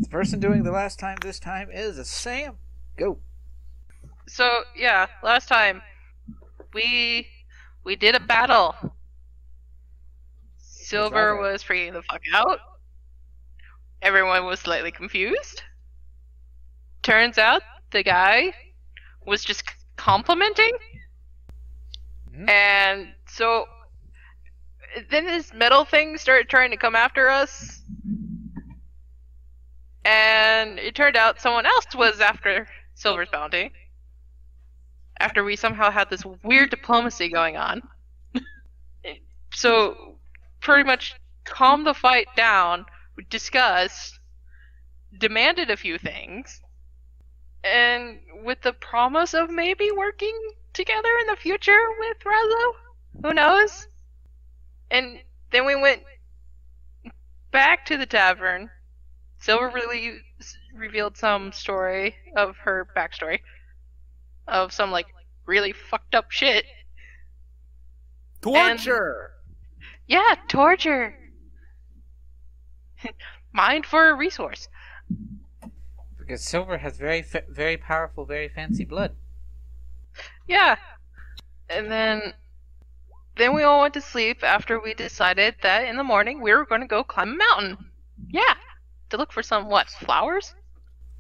The person doing the last time this time is a Sam. Go. So, yeah, last time we did a battle. Silver was freaking the fuck out. Everyone was slightly confused. Turns out the guy was just complimenting. And so then this metal thing started trying to come after us. And it turned out someone else was after Silver's bounty. After we somehow had this weird diplomacy going on. So, pretty much calmed the fight down, discussed, demanded a few things, and with the promise of maybe working together in the future with Razo? Who knows? And then we went back to the tavern. Silver really revealed some story of her backstory. Of some, like, really fucked up shit. Torture! Yeah, torture. Mind for a resource. Because Silver has very powerful, very fancy blood. Yeah. And then we all went to sleep after we decided that in the morning we were going to go climb a mountain. Yeah. To look for some, what, flowers?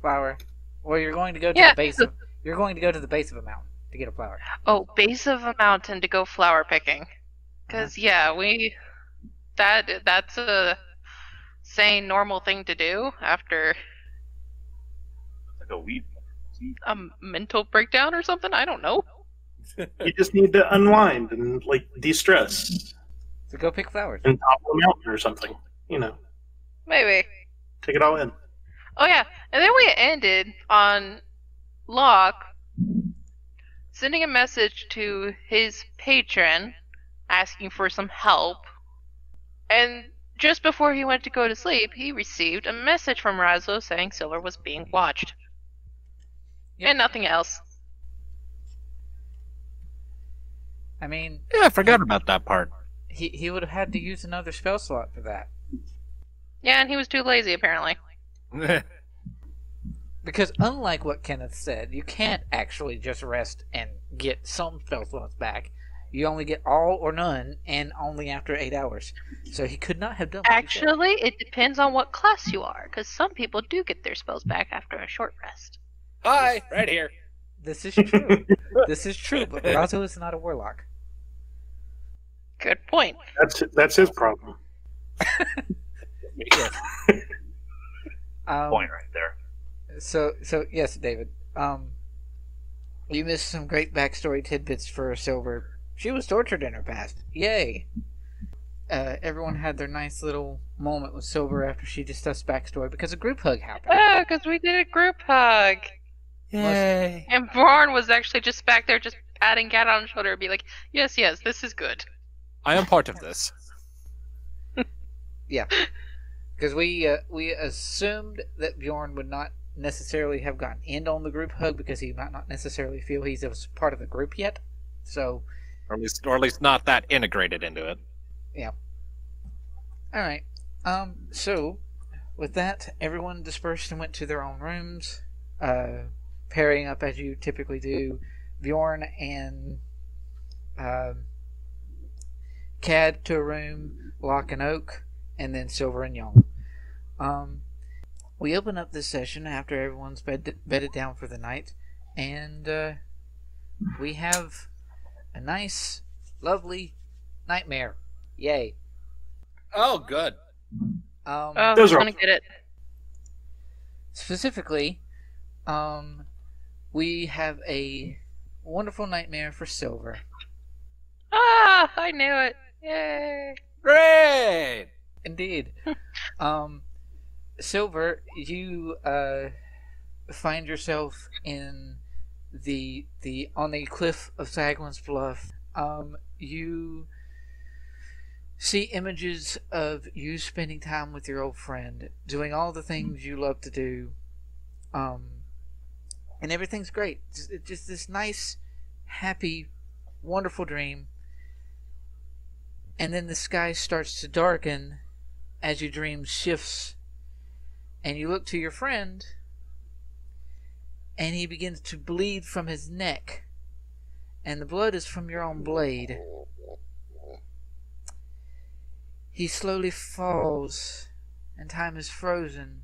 Flower. Or you're going to go to the base of... You're going to go to the base of a mountain to get a flower. Oh, base of a mountain to go flower picking. Because, yeah, that's a sane, normal thing to do after Like a weed. a mental breakdown or something? I don't know. You just need to unwind and, like, de-stress. So go pick flowers. And top of a mountain or something. You know. Maybe. Take it all in. Oh, yeah. And then we ended on Locke sending a message to his patron asking for some help. And just before he went to go to sleep, he received a message from Razo saying Silver was being watched. Yep. And nothing else. I mean... Yeah, I forgot about that part. He would have had to use another spell slot for that. Yeah, and he was too lazy, apparently. Because unlike what Kenneth said, you can't actually just rest and get some spell slots back. You only get all or none, and only after 8 hours. So he could not have done what Actually, it depends on what class you are, because some people do get their spells back after a short rest. Hi, right here. This is true. This is true, but Razo is not a warlock. Good point. That's his problem. Yes. Point right there. So yes, David. You missed some great backstory tidbits for Silver. She was tortured in her past. Yay! Everyone had their nice little moment with Silver after she discussed backstory because a group hug happened. Yeah, because we did a group hug. Yay! And Bjorn was actually just back there, just patting Cat on the shoulder and be like, yes, this is good. I am part of this. Yeah. Because we assumed that Bjorn would not necessarily have gotten in on the group hug because he might not necessarily feel he's a part of the group yet. So, Or at least not that integrated into it. yeah. All right. So with that, everyone dispersed and went to their own rooms, pairing up as you typically do. Bjorn and Cad to a room, Locke and Oak, and then Silver and Yong. We open up this session after everyone's bedded down for the night, and we have a nice, lovely nightmare. Yay. Oh, good. Oh, Those I are- want to get it. Specifically, we have a wonderful nightmare for Silver. Ah, I knew it. Yay. Great! Indeed. Silver, you find yourself in on the cliff of Saglin's Bluff. You see images of you spending time with your old friend, doing all the things you love to do, and everything's great. Just this nice, happy, wonderful dream. And then the sky starts to darken as your dream shifts And you look to your friend, and he begins to bleed from his neck, and the blood is from your own blade. He slowly falls, and time is frozen.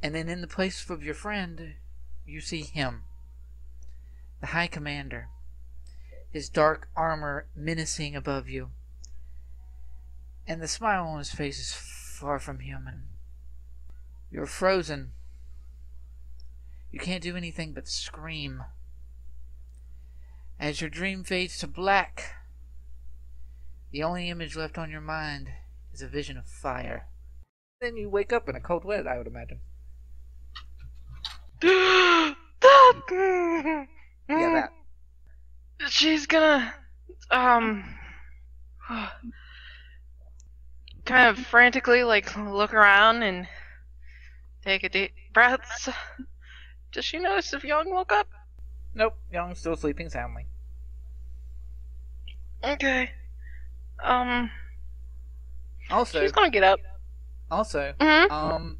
And then in the place of your friend, you see him, the High Commander, his dark armor menacing above you. And the smile on his face is far from human. You're frozen. You can't do anything but scream. As your dream fades to black, the only image left on your mind is a vision of fire. Then you wake up in a cold sweat, I would imagine. Yeah, that. She's gonna, kind of frantically, like, look around and take a deep breath. Does she notice if Yong woke up? Nope, Young's still sleeping soundly. Okay. Also, She's gonna get up. Also, Mhm.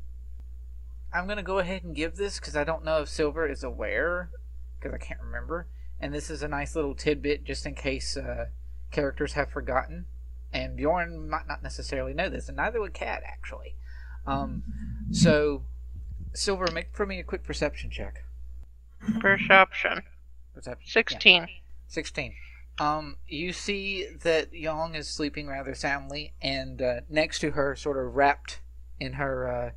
I'm gonna go ahead and give this because I don't know if Silver is aware, because I can't remember. And this is a nice little tidbit just in case characters have forgotten. And Bjorn might not necessarily know this, and neither would Cat, actually. So, Silver, make for me a quick perception check. Perception. 16. Yeah, 16. You see that Yong is sleeping rather soundly, and next to her, sort of wrapped in her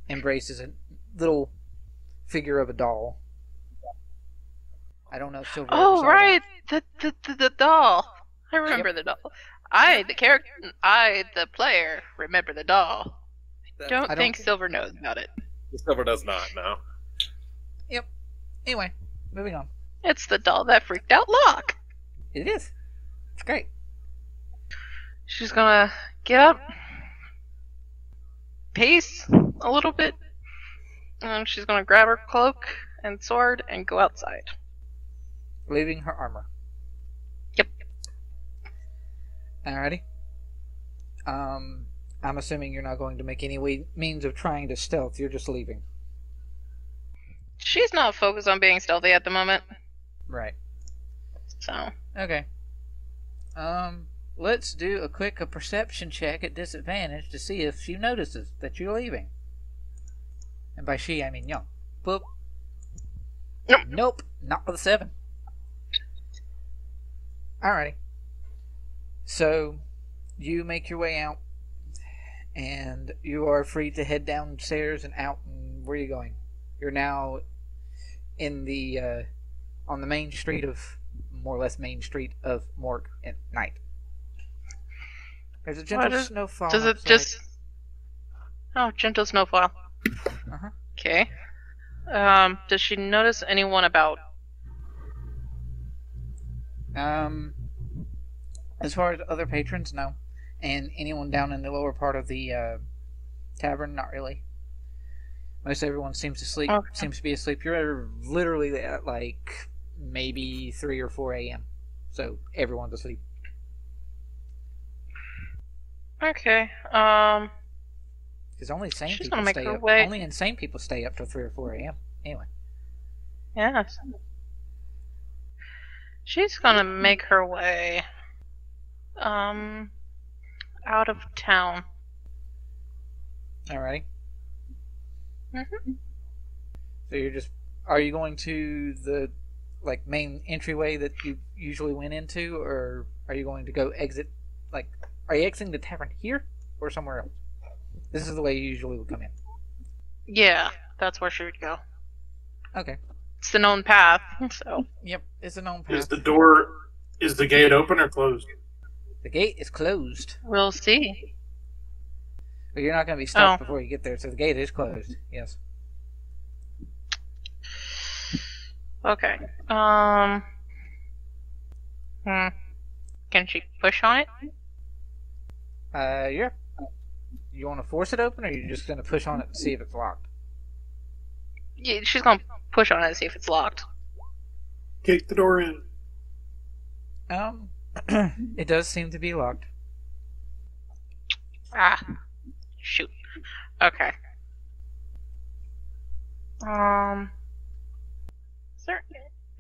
embrace, is a little figure of a doll. I don't know if Silver. Oh, saw right! The doll. I remember the doll. I, the player, remember the doll. I don't think Silver knows about it. Silver does not, no. Yep. Anyway, moving on. It's the doll that freaked out Locke. It is. It's great. She's gonna get up, pace a little bit, and she's gonna grab her cloak and sword and go outside. Leaving her armor. Yep. Alrighty. I'm assuming you're not going to make any means of trying to stealth. You're just leaving. She's not focused on being stealthy at the moment. Right. So. Okay. Let's do a quick perception check at disadvantage to see if she notices that you're leaving. And by she, I mean Young. Boop. Nope. Nope. Not with a 7. Alrighty. So, you make your way out, and you are free to head downstairs and out. And where are you going? You're now in the on the main street of, more or less main street of Morgue at night. There's a gentle snowfall. Does it outside. just? Oh, gentle snowfall. Uh-huh. Okay. Does she notice anyone about? As far as other patrons, no. And anyone down in the lower part of the tavern, not really. Most everyone seems to sleep. Okay. Seems to be asleep. You're literally at like maybe 3 or 4 a.m. So everyone's asleep. Okay. Because only sane She's people gonna make stay her up. way. Only insane people stay up till 3 or 4 a.m. Anyway. Yes. She's gonna make her way. Out of town. Alrighty. Mhm. So you're just. Are you going to the like main entryway that you usually went into, or are you going to go exit? Like, are you exiting the tavern here or somewhere else? This is the way you usually would come in. Yeah, that's where she would go. Okay. It's the known path, so. Yep, it's a known Is path. the gate open or closed? The gate is closed. We'll see. But you're not going to be stopped Oh. before you get there, so the gate is closed. Yes. Okay. Can she push on it? Yeah. You want to force it open, or are you just going to push on it to see if it's locked? Yeah, she's gonna push on it to see if it's locked. Kick the door in. It does seem to be locked. Ah, shoot. Okay. Is there...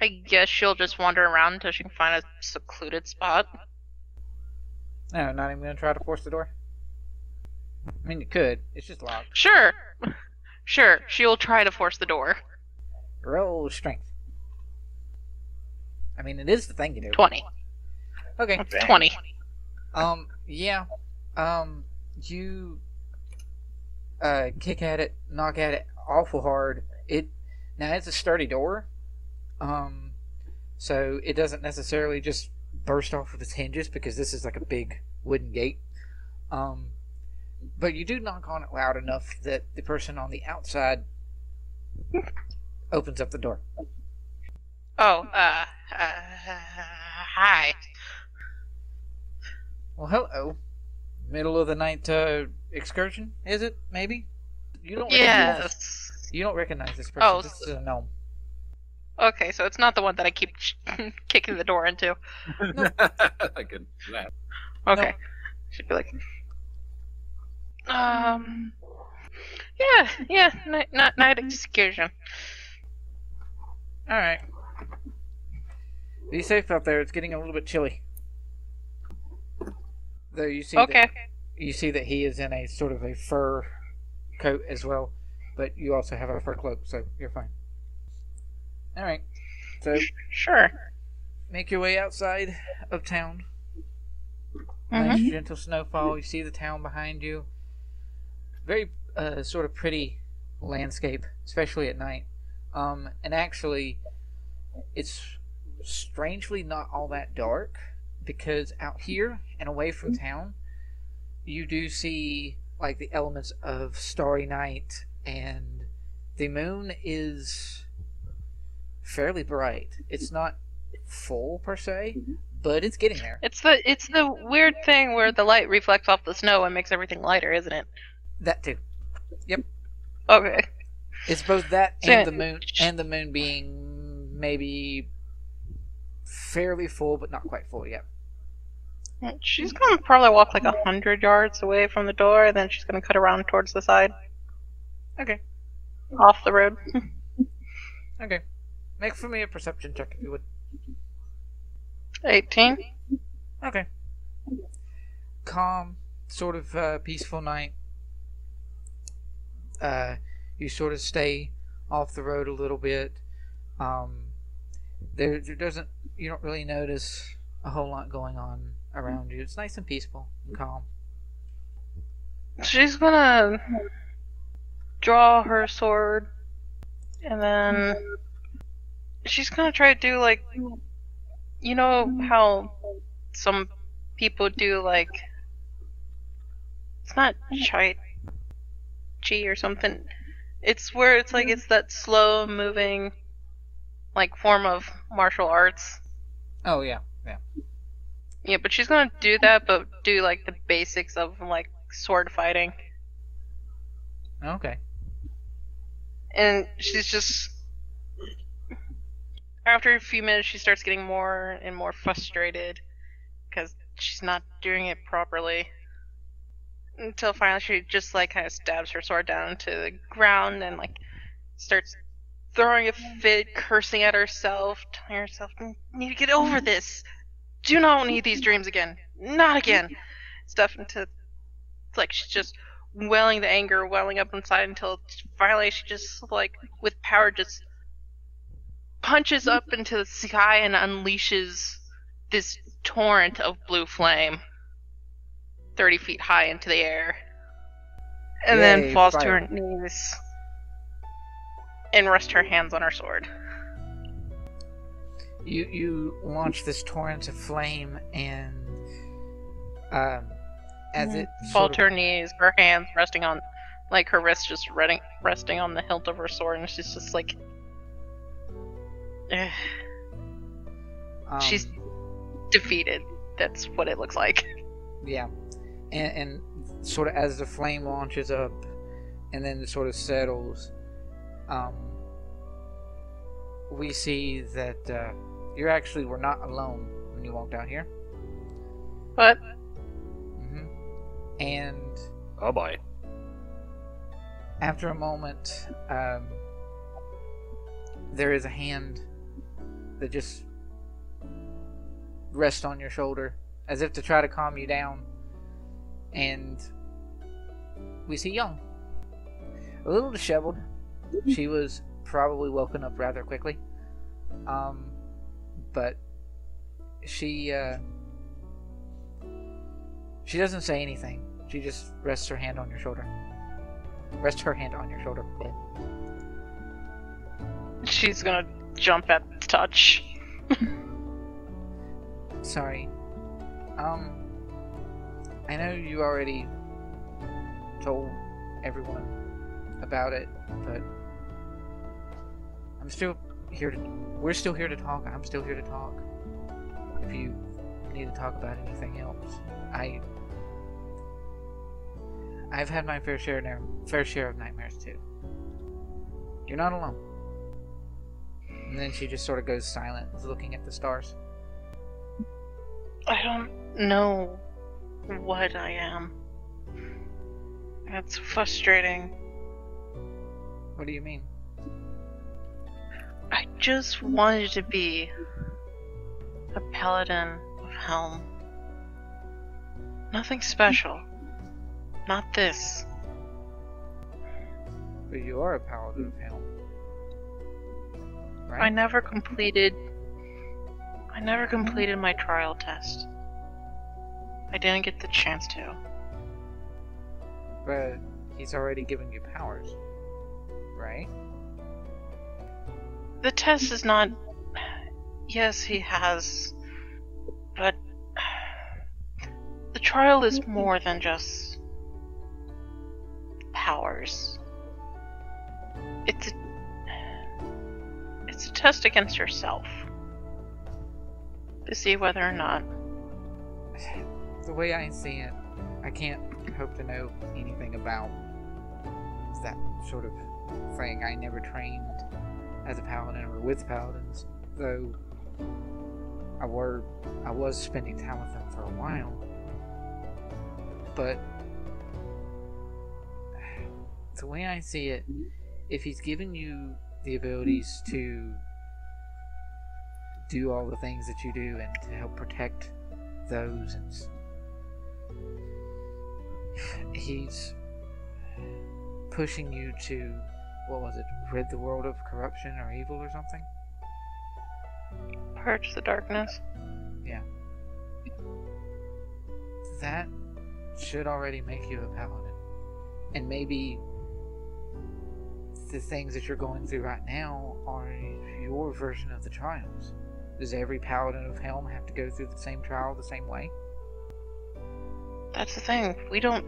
I guess she'll just wander around until she can find a secluded spot. No, not even gonna try to force the door. I mean, you could. It's just locked. Sure. Sure, she'll try to force the door. Roll strength. I mean, it is the thing you do. 20. Okay. 20. Yeah. You kick at it, knock at it awful hard. Now it's a sturdy door. So it doesn't necessarily just burst off of its hinges because this is like a big wooden gate. But you do knock on it loud enough that the person on the outside opens up the door. Oh, hi. Well, hello. Middle of the night excursion, is it? Maybe? You don't Yes. You don't recognize this person. Oh, This is a gnome. Okay, so it's not the one that I keep kicking the door into. I could do that. Okay. No. Should be like... night excursion. Alright. Be safe out there. It's getting a little bit chilly. Though you see Okay. you see that he is in a sort of a fur coat as well, but you also have a fur cloak, so you're fine. Alright. So Sure. make your way outside of town. Mhm. Nice gentle snowfall. You see the town behind you. Very sort of pretty landscape, especially at night. And actually, it's strangely not all that dark because out here and away from town, you do see like the elements of starry night, and the moon is fairly bright. It's not full per se, but it's getting there. It's the weird thing where the light reflects off the snow and makes everything lighter, isn't it? That too. Okay. It's both that So- and the moon being maybe fairly full, but not quite full yet. She's gonna probably walk like 100 yards away from the door, and then she's gonna cut around towards the side, Okay. off the road. Okay. Make for me a perception check if you would. 18. Okay. Calm, sort of peaceful night. You sort of stay off the road a little bit. There doesn't, you don't really notice a whole lot going on around you. It's nice and peaceful and calm. She's gonna draw her sword, and then she's gonna try to do like, you know how some people do like, it's not chi or something. It's where it's like it's that slow moving like form of martial arts. Oh yeah, yeah. Yeah, but she's gonna do that, but do like the basics of like sword fighting. Okay. And she's just, after a few minutes, she starts getting more and more frustrated because she's not doing it properly. Until finally she just like kind of stabs her sword down to the ground and like starts throwing a fit, cursing at herself, telling herself, "You need to get over this. Do not need these dreams again. Not again." Stuff until like she's just welling the anger, welling up inside until finally she just like with power just punches up into the sky and unleashes this torrent of blue flame 30 feet high into the air, and Yay, then falls to fire. her knees and rests her hands on her sword. You launch this torrent of flame, and as it Fall sort to her knees, her hands resting on, like her wrists just resting on the hilt of her sword, and she's just like, she's defeated. That's what it looks like. yeah, and sort of as the flame launches up, and then it sort of settles, we see that you actually were not alone when you walked out here. But And Oh boy. After a moment, there is a hand that just rests on your shoulder, as if to try to calm you down. And we see Yong. A little disheveled. She was probably woken up rather quickly. But she doesn't say anything. She just rests her hand on your shoulder. She's gonna jump at the touch. Sorry. I know you already told everyone about it, but we're still here to talk. I'm still here to talk. If you need to talk about anything else, I've had my fair share of nightmares too. You're not alone. And then she just sort of goes silent, looking at the stars. I don't know what I am. That's frustrating. What do you mean? I just wanted to be a paladin of Helm. Nothing special. Not this. But you are a paladin of Helm. Right? I never completed my trial test. I didn't get the chance to. But he's already given you powers, right? The test is not... Yes, he has. But... The trial is more than just... powers. It's a test against yourself. To see whether or not... The way I see it, I can't hope to know anything about that sort of thing. I never trained as a paladin or with paladins, though I was spending time with them for a while. But the way I see it, if he's given you the abilities to do all the things that you do and to help protect those, and he's pushing you to, what was it, rid the world of corruption or evil or something? Purge the darkness. Yeah. That should already make you a paladin. And maybe the things that you're going through right now are your version of the trials. Does every paladin of Helm have to go through the same trial the same way? That's the thing. We don't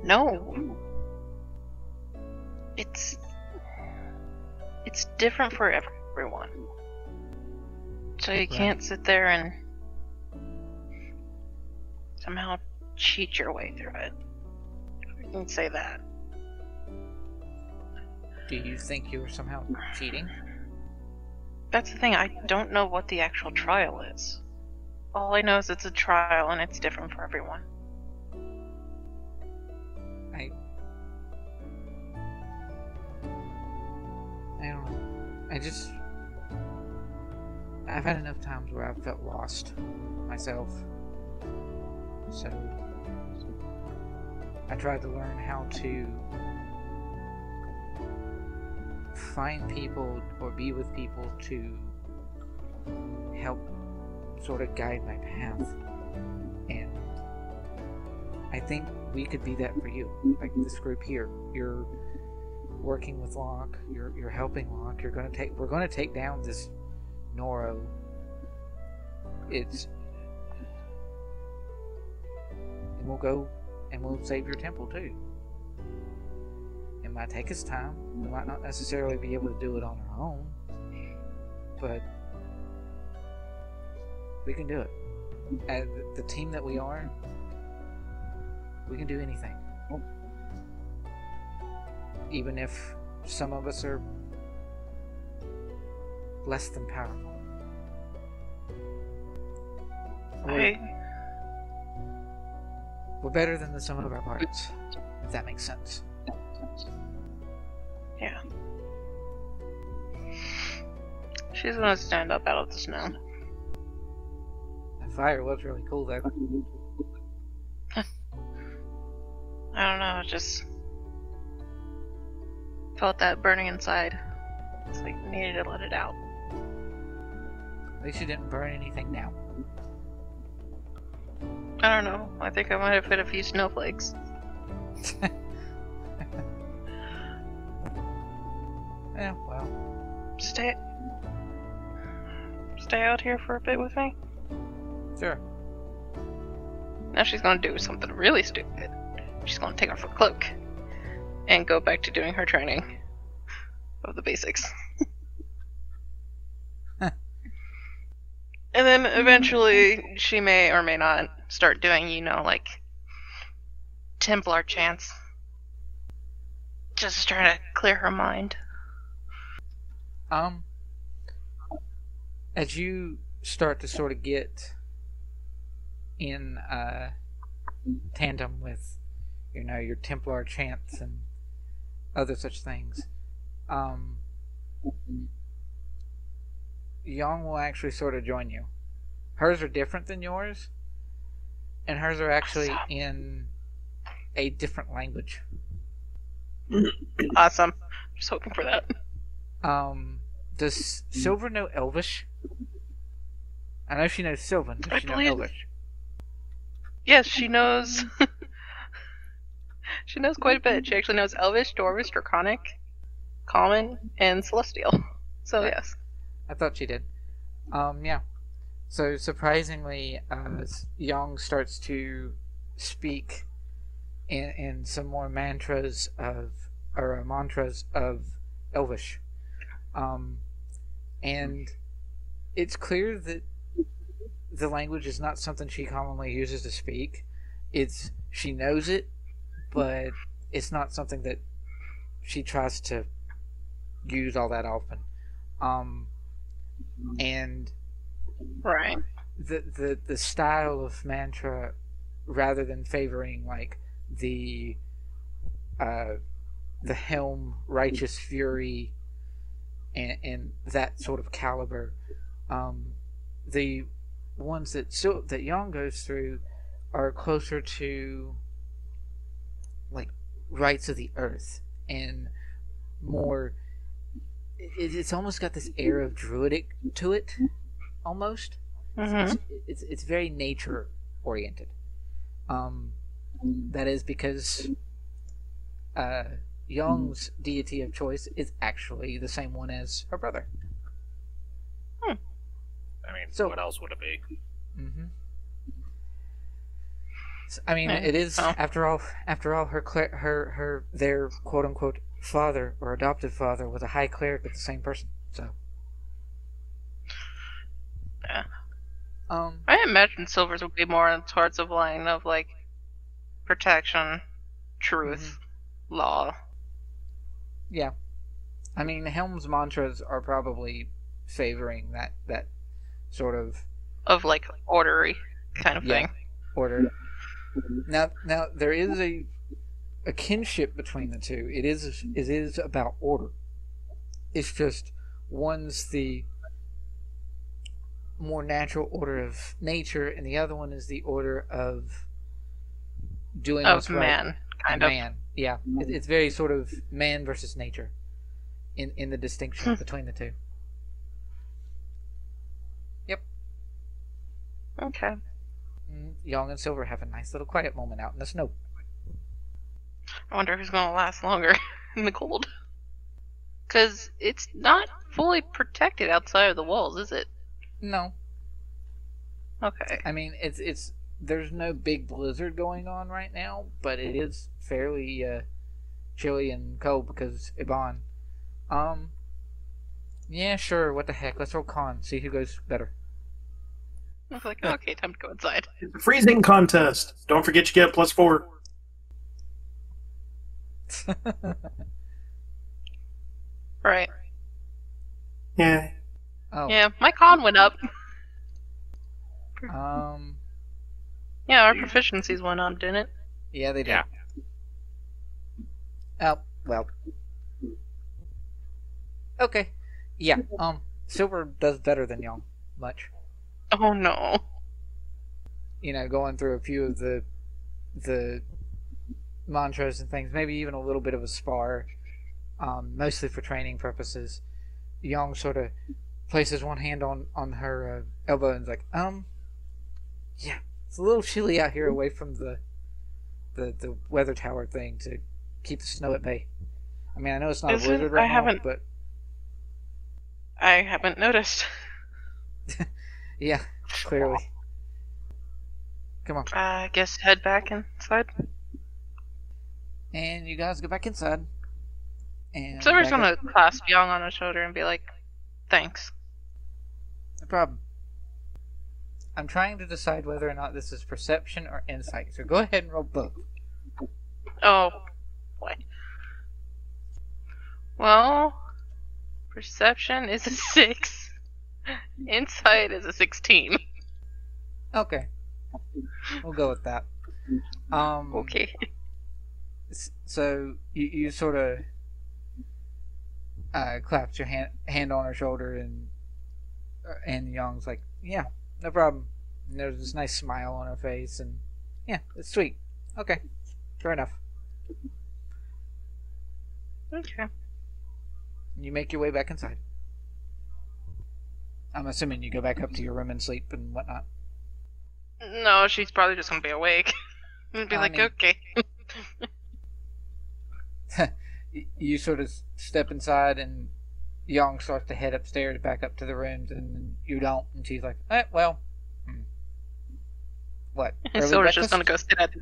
know. It's different for everyone. So you can't sit there and somehow cheat your way through it. I can say that. Do you think you're somehow cheating? That's the thing. I don't know what the actual trial is. All I know is it's a trial and it's different for everyone. I don't know. I've had enough times where I've felt lost myself. So I tried to learn how to find people or be with people to help sort of guide my path. And I think we could be that for you. Like this group here. You're working with Locke, you're helping Locke, we're gonna take down this Noro. And we'll go and we'll save your temple too. It might take us time. We might not necessarily be able to do it on our own, but we can do it. As the team that we are, we can do anything. Even if some of us are less than powerful. We're better than the sum of our parts, if that makes sense. Yeah. She's gonna stand up out of the snow. The fire was really cool, though. I don't know, it just felt that burning inside. It's like needed to let it out. At least you didn't burn anything now. I don't know. I think I might have hit a few snowflakes. Yeah, well. Stay out here for a bit with me. Sure. Now she's gonna do something really stupid. She's gonna take off her cloak and go back to doing her training of the basics. And then eventually she may or may not start doing, like Templar chants. Just trying to clear her mind. As you start to sort of get in tandem with, your Templar chants and other such things, Yong will actually sort of join you. Hers are different than yours, and hers are actually in a different language. Awesome. Just hoping for that. Does Silver know Elvish? I know she knows Sylvan. Does she know Elvish? Yes, she knows. She knows quite a bit. She actually knows Elvish, Dwarvish, Draconic, Common, and Celestial. So yes. I thought she did. Yeah. So surprisingly, Yong starts to speak in some more mantras of Elvish, and it's clear that the language is not something she commonly uses to speak. She knows it, but it's not something that she tries to use all that often. And right, the style of mantra, rather than favoring like the helm righteous fury and that sort of caliber, the ones that Yong goes through are closer to like rites of the earth and more. It's almost got this air of druidic to it, almost. Mm-hmm. It's very nature oriented. That is because Yong's deity of choice is actually the same one as her brother. I mean, So- what else would it be? Mm-hmm. I mean, it is after all. Their quote unquote father or adopted father was a high cleric of the same person. So, Yeah. um, I imagine Silver's would be more in sorts of line of like protection, truth, law. yeah. I mean, Helm's mantras are probably favoring that sort of Of like ordery kind of Yeah. thing. order. Now there is a kinship between the two. It is about order. It's just one's the more natural order of nature, and the other one is the order of doing Of what's right. man, kind of. Man, yeah. It's very sort of man versus nature in the distinction between the two. Okay. Yong and Silver have a nice little quiet moment out in the snow. I wonder who's gonna last longer in the cold. Because it's not fully protected outside of the walls, is it? No, Okay. I mean it's there's no big blizzard going on right now, but it is fairly chilly and cold because Iban. Yeah, sure. What the heck? Let's roll con. See who goes better. I was like, okay, time to go inside. It's a freezing contest. Don't forget you get +4. Right. Yeah. Oh. Yeah, my con went up. Yeah, our proficiencies went up, didn't it? Yeah, they did. Yeah. Oh, well. Okay. Yeah, Silver does better than Yong. Much. Oh no. You know, going through a few of the mantras and things, maybe even a little bit of a spar, mostly for training purposes. Yong sort of places one hand on her elbow and is like, yeah, it's a little chilly out here away from the weather tower thing to keep the snow at bay. I mean, I know it's not a blizzard right now, but... I haven't noticed. Yeah, clearly. Come on. I guess head back inside. And you guys go back inside. And Silver's back gonna up. clasp Young on his shoulder and be like, thanks. No problem. I'm trying to decide whether or not this is perception or insight, so go ahead and roll both. Oh, boy. Well, perception is a 6. Insight is a 16. Okay. We'll go with that. Okay. So you sort of clapped your hand on her shoulder, and Young's like, yeah, no problem. And there's this nice smile on her face, and yeah, it's sweet. Okay, fair enough. Okay. You make your way back inside. I'm assuming you go back up to your room and sleep and whatnot. No, she's probably just gonna be awake. And be like, okay. You sort of step inside, and Young starts to head upstairs back up to the rooms, and you don't. And she's like, well. What? And Early Silver's breakfast? just gonna go sit at the...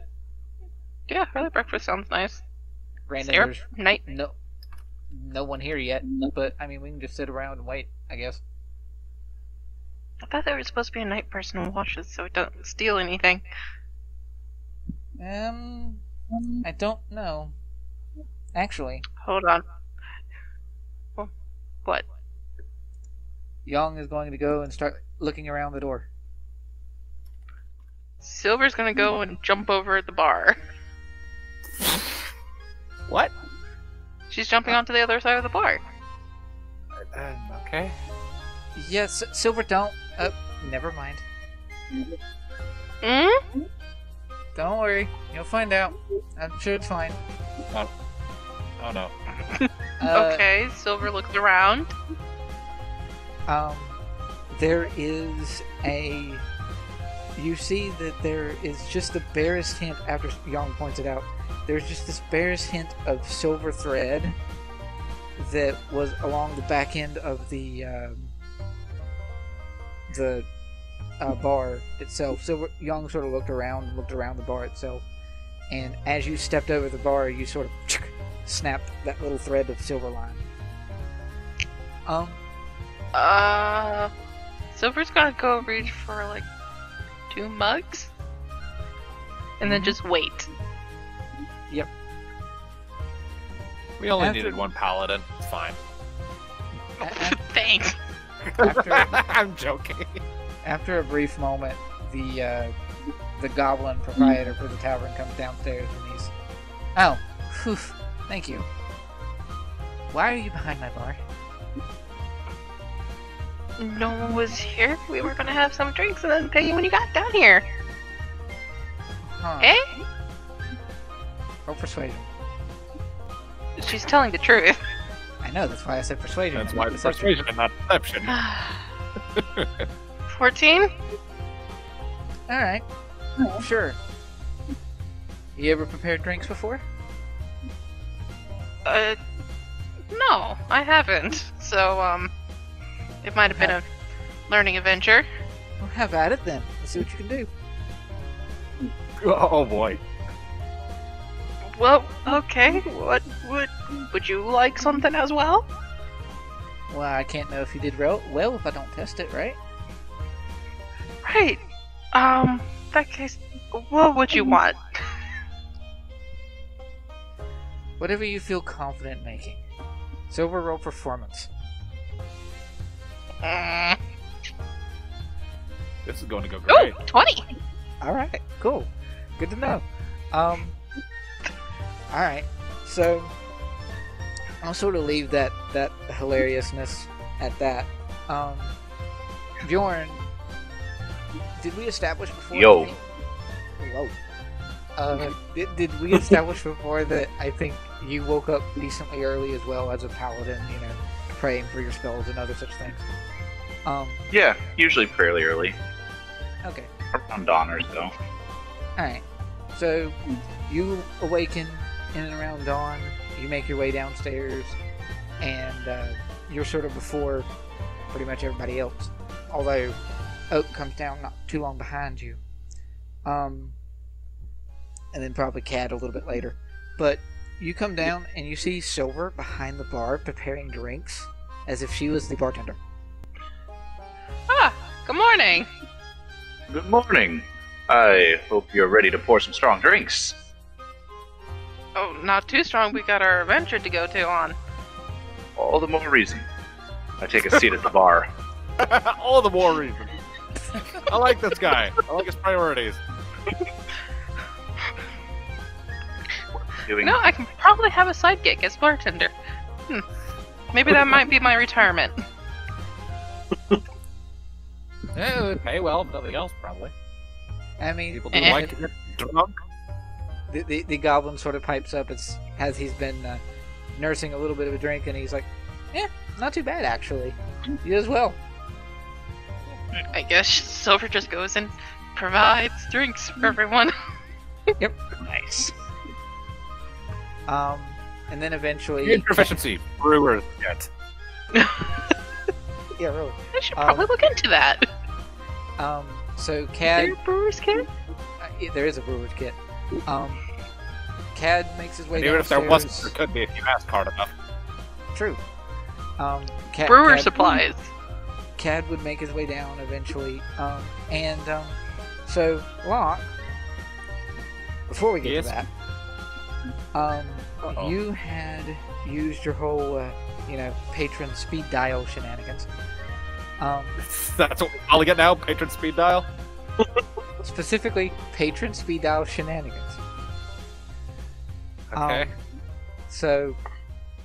Yeah, early breakfast sounds nice. Granted, Syrup? there's Night? no one here yet, but I mean, we can just sit around and wait, I guess. I thought there was supposed to be a night person who watches so it doesn't steal anything. I don't know. Actually, Hold on. Well, what? Young is going to go and start looking around the door. Silver's gonna go and jump over at the bar. What? She's jumping onto the other side of the bar. Okay. Yes, Silver, don't. Never mind. Hmm? Don't worry, you'll find out. I'm sure it's fine. Oh no. Okay, Silver looks around. There is a... You see that there is just the barest hint, after Young points it out, there's just this barest hint of silver thread that was along the back end of the bar itself. Young sort of looked around the bar itself, and as you stepped over the bar, you sort of snapped that little thread of silver line. Silver's gonna go reach for like 2 mugs, and then just wait. Yep. We only After- needed one paladin. It's fine. Thanks. After, I'm joking. after a brief moment, the goblin proprietor for the tavern comes downstairs, and he's... Oh, whew, thank you. Why are you behind my bar? No one was here. We were gonna have some drinks and then pay you when you got down here. Huh. Eh? Roll persuasion. She's telling the truth. I know, that's why I said persuasion. That's not why deception. persuasion and not deception. 14? Alright. Sure. You ever prepared drinks before? No, I haven't. So, it might have been a learning adventure. Well, have at it then. Let's see what you can do. Oh boy. Well, okay. What would you like something as well? Well, I can't know if you did well if I don't test it, right? Right. That case, what would you want? Whatever you feel confident making. Silver roll performance. This is going to go Oh, great. 20. Alright. Cool. Good to know. Alright. So, I'll sort of leave that hilariousness at that. Bjorn, did we establish before? Yo. Whoa. Did we establish before that I think you woke up decently early as well as a paladin, you know, praying for your spells and other such things? Yeah, usually fairly early. Okay. Around dawn or so. Alright. So, you awaken in and around dawn, you make your way downstairs, and you're sort of before pretty much everybody else. Although, Oak comes down not too long behind you. And then probably Cad a little bit later. But you come down and you see Silver behind the bar preparing drinks as if she was the bartender. Ah, good morning. Good morning. I hope you're ready to pour some strong drinks. Oh, not too strong. We got our adventure to go to on. All the more reason. I take a seat at the bar. All the more reason. I like this guy. I like his priorities. Doing No, I can probably have a side gig as bartender. Maybe that might be my retirement. Yeah, it would pay well, if nothing else, probably. I mean, People do like to get drunk. the goblin sort of pipes up as he's been nursing a little bit of a drink, and he's like, "Yeah, not too bad actually. You as well." I guess Silver just goes and provides drinks for everyone. nice. And then eventually, Good proficiency. Brewers yet. yeah, really. I should probably look into that. So Is Cad, there a brewer's kit? yeah, there is a brewer's kit. Cad makes his way Even if downstairs. there wasn't, there could be if you asked hard enough. True. Brewer Cad, supplies. Cad would make his way down eventually. So Locke, before we get Yes? to that, Uh-oh. you had used your whole, patron speed dial shenanigans. That's what I'll get now, patron speed dial. Specifically, patron speed dial shenanigans. Okay. So,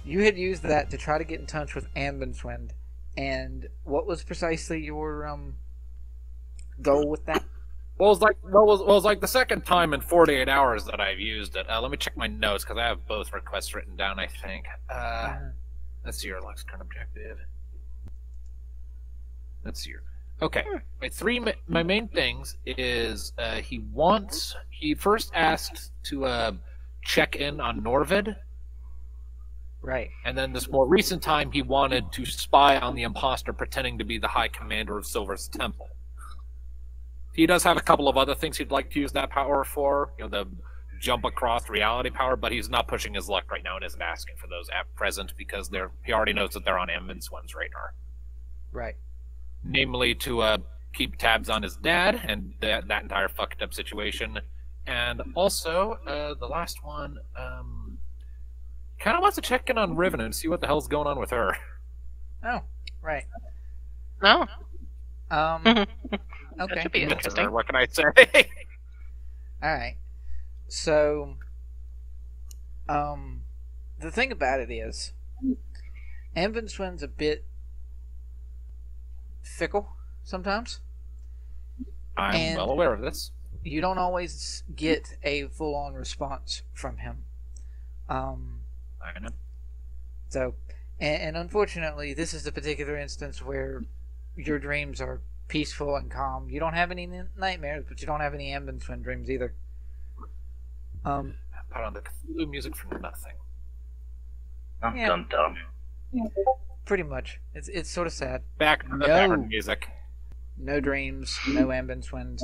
you had used that to try to get in touch with Ambenswind, and what was precisely your goal with that? Well, it was like the second time in 48 hours that I've used it. Let me check my notes because I have both requests written down. I think. Let's see your Locke's current objective. Let's see here. Okay, my main things is he first asked to check in on Norvid. Right. And then this more recent time, he wanted to spy on the imposter pretending to be the High Commander of Silver's Temple. He does have a couple of other things he'd like to use that power for, the jump across reality power, but he's not pushing his luck right now and isn't asking for those at present because he already knows that they're on Ambenswind's radar. Right. Namely, to keep tabs on his dad and that entire fucked up situation. And also, the last one, kind of wants to check in on Riven and see what the hell's going on with her. Oh, right. No. Okay. That should be interesting. What can I say? Alright. So, the thing about it is, Ambenswind's a bit fickle sometimes. I'm well aware of this. You don't always get a full-on response from him. I know. So, and unfortunately, this is the particular instance where your dreams are peaceful and calm. You don't have any nightmares, but you don't have any Ambenswind dreams either. Put on the Cthulhu music for nothing. Dum Yeah. dum dum. Pretty much. It's sort of sad. Back to the No. tavern music. No dreams, no Ambenswind,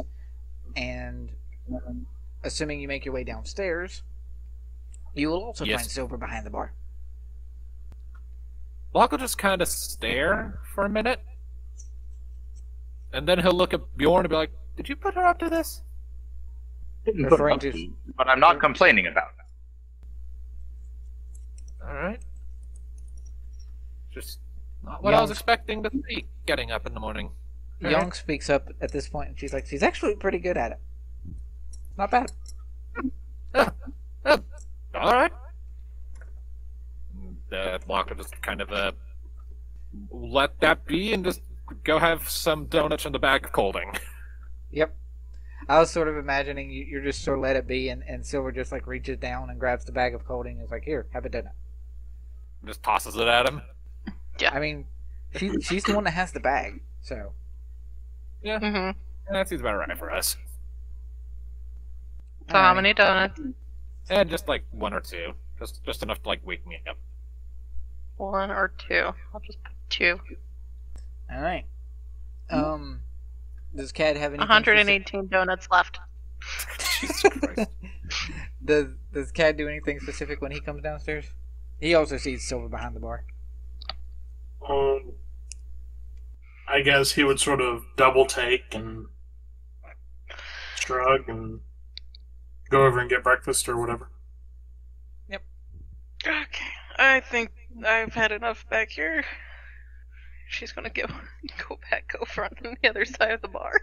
and assuming you make your way downstairs, you will also Yes. find Silver behind the bar. Locke will just kind of stare for a minute, and then he'll look at Bjorn and be like, "Did you put her up to this?" Didn't put Referring up to- to, but I'm not complaining about it. All right. Just not what I was Young- expecting to see getting up in the morning. Yong speaks up at this point, and she's like, "She's actually pretty good at it." Not bad. Alright. Locke will just kind of let that be and just go have some donuts in the bag of colding. Yep. I was sort of imagining you're just sort of let it be, and Silver just like reaches down and grabs the bag of colding and is like, "Here, have a donut." Just tosses it at him. Yeah. I mean, she's the one that has the bag, so. Yeah. Mm-hmm. That seems about right for us. So how many donuts? And just like one or two. Just enough to like wake me up. 1 or 2. I'll just put 2. All right. Does Cad have any? 118 donuts left. Jesus Christ. Does Cad do anything specific when he comes downstairs? He also sees Silver behind the bar. I guess he would sort of double take and shrug and go over and get breakfast or whatever. Yep. Okay, I think I've had enough back here. She's gonna go back over on the other side of the bar.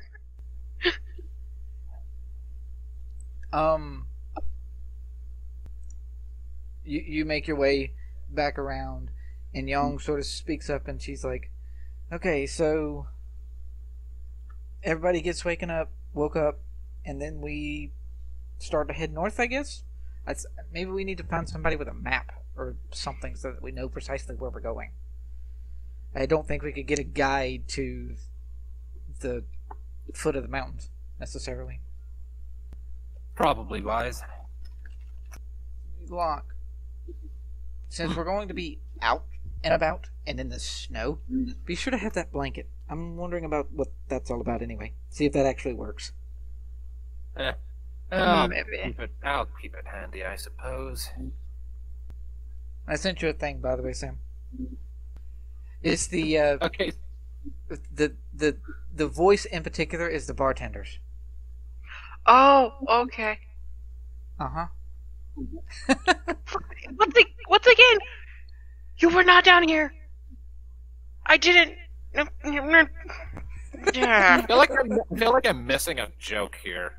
You make your way back around, and Yong sort of speaks up, and she's like, "Okay, so everybody gets woke up, and then we start to head north, I guess. Maybe we need to find somebody with a map or something so that we know precisely where we're going. I don't think we could get a guide to the foot of the mountains necessarily." Probably wise. Locke, since we're going to be out and about and in the snow, be sure to have that blanket. I'm wondering about what that's all about anyway. See if that actually works. I'll Maybe. keep it handy, I suppose. I sent you a thing, by the way, Sam. It's the Okay. the voice in particular is the bartender's. Oh, okay. Uh-huh. What's again? You were not down here. I didn't. Yeah. I feel like I'm missing a joke here.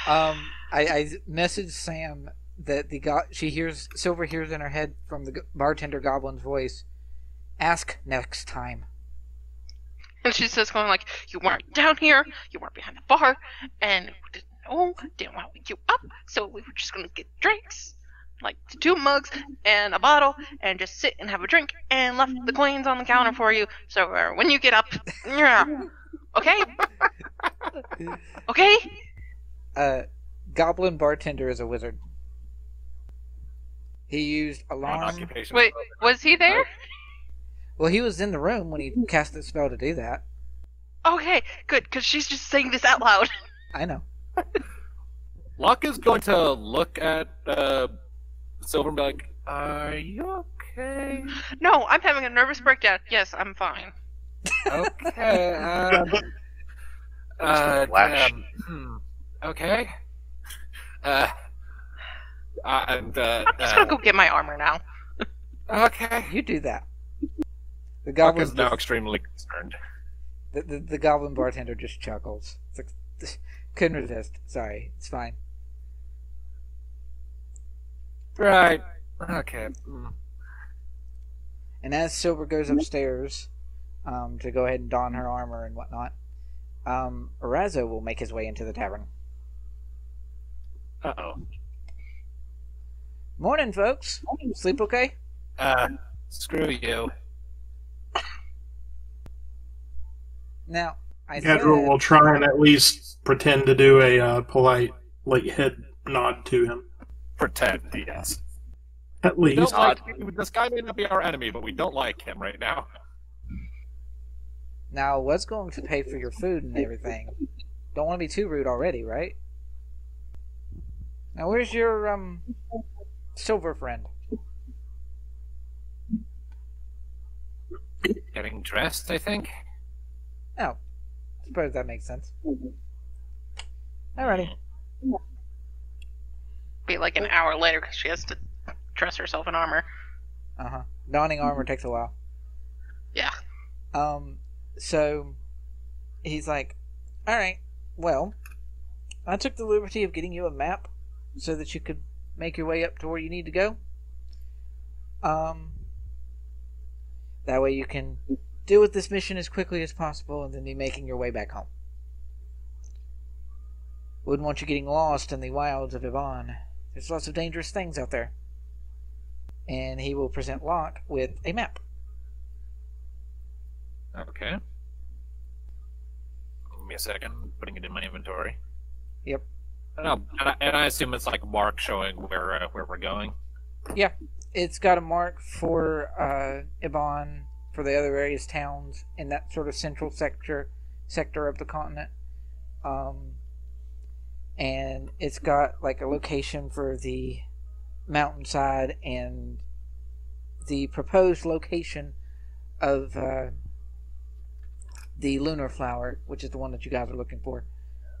I messaged Sam that Silver hears in her head from the bartender goblin's voice, "Ask next time." And she's just going like, "You weren't down here. You weren't behind the bar, and we didn't know. Didn't want to wake you up, so we were just gonna get drinks, like 2 mugs and a bottle, and just sit and have a drink, and left the coins on the counter for you. So when you get up, yeah, okay, okay." Goblin bartender is a wizard. He used An alarm. occupation. Wait, was he there? Well, he was in the room when he cast the spell to do that. Okay, good, because she's just saying this out loud. I know. Locke is going to look at Silver and be like, "Are you okay?" No, I'm having a nervous breakdown. Yes, I'm fine. Okay. Flash. Okay. I'm just gonna go get my armor now. Okay. You do that. The Locke goblin is now extremely concerned. the goblin bartender just chuckles. It's like, couldn't resist. Sorry, it's fine. Right. Okay. And as Silver goes upstairs to go ahead and don her armor and whatnot, Arazo will make his way into the tavern. Uh-oh. Morning, folks. Sleep okay? Screw you. Now, Kaduril will try and at least pretend to do a polite head nod to him. Pretend, yes. At We least. don't like, this guy may not be our enemy, but we don't like him right now. Now, what's going to pay for your food and everything? Don't want to be too rude already, right? Now, where's your silver friend? Getting dressed, I think. Oh, suppose that makes sense. Alrighty. Be like an hour later because she has to dress herself in armor. Uh-huh. Donning armor takes a while. Yeah. So he's like, "All right, well, I took the liberty of getting you a map so that you could make your way up to where you need to go. That way you can deal with this mission as quickly as possible and then be making your way back home. Wouldn't want you getting lost in the wilds of Yvonne. There's lots of dangerous things out there. And he will present Locke with a map. Okay. Give me a second. Putting it in my inventory. Yep. And I assume it's like Mark showing where we're going. Yeah. It's got a mark for Yvonne, for the other various towns in that sort of central sector of the continent. And it's got like a location for the mountainside and the proposed location of the lunar flower, which is the one that you guys are looking for.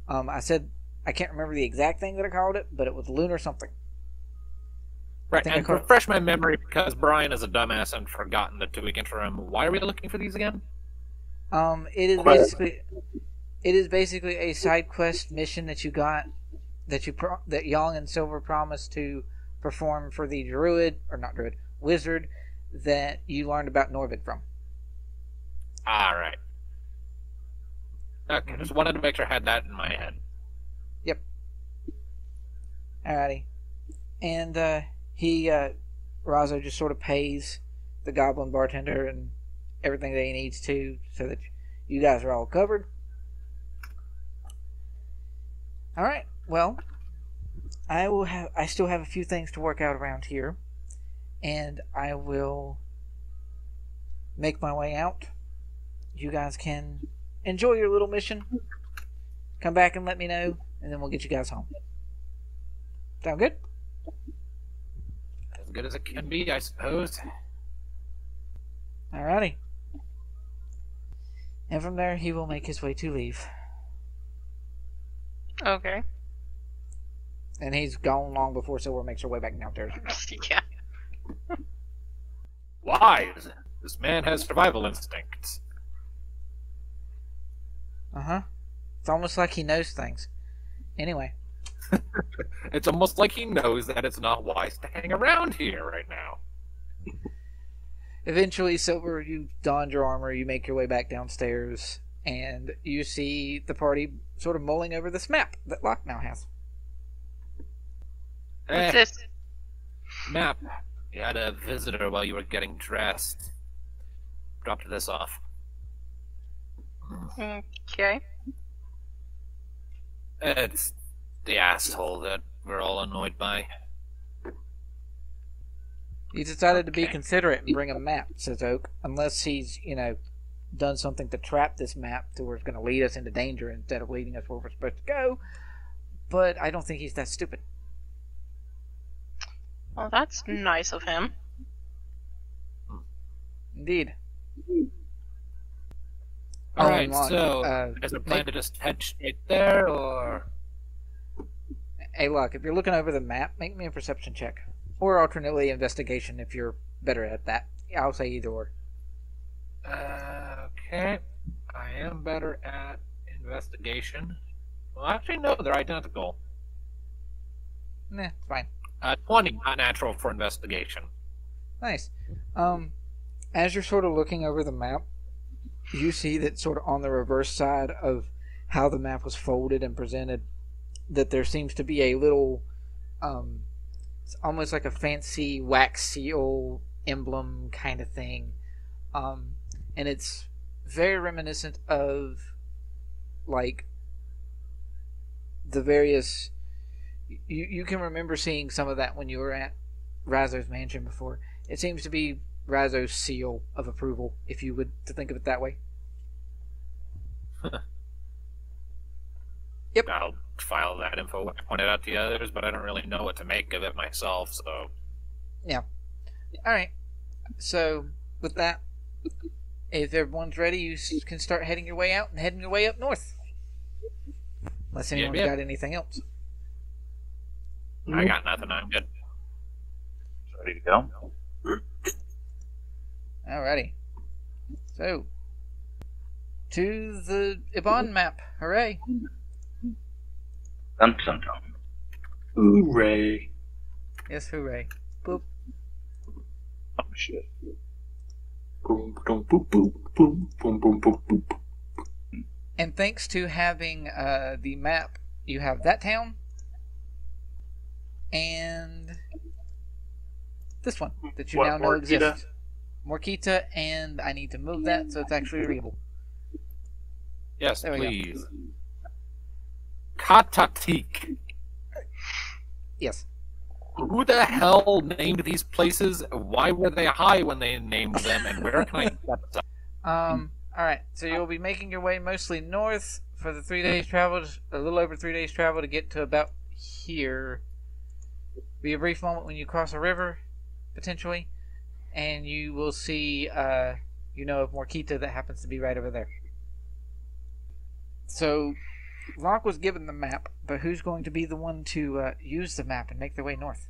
I said I can't remember the exact thing that I called it, but it was lunar something. Right, and refresh my memory because Brian is a dumbass and forgotten the 2-week interim. Why are we looking for these again? It is basically a side quest mission that you got that Yong and Silver promised to perform for the wizard that you learned about Norvid from. Alright. Okay, just wanted to make sure I had that in my head. Yep. Alrighty. And Razzo just sort of pays the goblin bartender and everything that he needs to so that you guys are all covered. Alright, well, I still have a few things to work out around here, and I will make my way out. You guys can enjoy your little mission. Come back and let me know, and then we'll get you guys home. Sound good? As good as it can be, I suppose. Alrighty. And from there, he will make his way to leave. Okay. And he's gone long before Silver makes her way back downstairs. Yeah. Wise. This man has survival instincts. Uh-huh. It's almost like he knows things. Anyway. It's almost like he knows that it's not wise to hang around here right now. Eventually, Silver, you don your armor, you make your way back downstairs, and you see the party sort of mulling over this map that Locke now has. What's this? Map. You had a visitor while you were getting dressed. Dropped this off. Okay. It's the asshole that we're all annoyed by. He decided to be considerate and bring a map, says Oak, unless he's, done something to trap this map to where it's going to lead us into danger instead of leading us where we're supposed to go. But I don't think he's that stupid. Well, that's nice of him. Indeed. Alright, so is there a plan to just head straight there, or...? Hey, look, if you're looking over the map, make me a perception check. Or alternately, investigation if you're better at that. I'll say either or. Okay. I am better at investigation. Well, actually, no, they're identical. Nah, it's fine. 20, not natural for investigation. Nice. As you're sort of looking over the map, you see that sort of on the reverse side of how the map was folded and presented, that there seems to be a little, it's almost like a fancy wax seal emblem kind of thing. And it's very reminiscent of, like, the various... You can remember seeing some of that when you were at Razzo's mansion before. It seems to be Razzo's seal of approval, if you would to think of it that way. Yep. I'll file that info, point it out to the others, but I don't really know what to make of it myself, so... Yeah. Alright. So, with that, if everyone's ready, you can start heading your way out and heading your way up north. Unless anyone's got anything else. I got nothing, I'm good. Ready to go? Alrighty. So, to the Iban map. Hooray. Dun dun dun. Hooray. Yes, hooray. Boop. Oh shit. Boom, boom, boom, boom, boom, boom, boom, boom, boom. And thanks to having the map, you have that town and this one that you What, now know Morquita? exists. Morquita, and I need to move that so it's actually readable. Yes, There we go. please. Katatik. Yes. Who the hell named these places? Why were they high when they named them? And where can I get them? Alright, so you'll be making your way mostly north for the 3 days travel, a little over 3 days travel to get to about here. Be a brief moment when you cross a river, potentially, and you will see, of Morquita that happens to be right over there. So, Locke was given the map, but who's going to be the one to use the map and make their way north?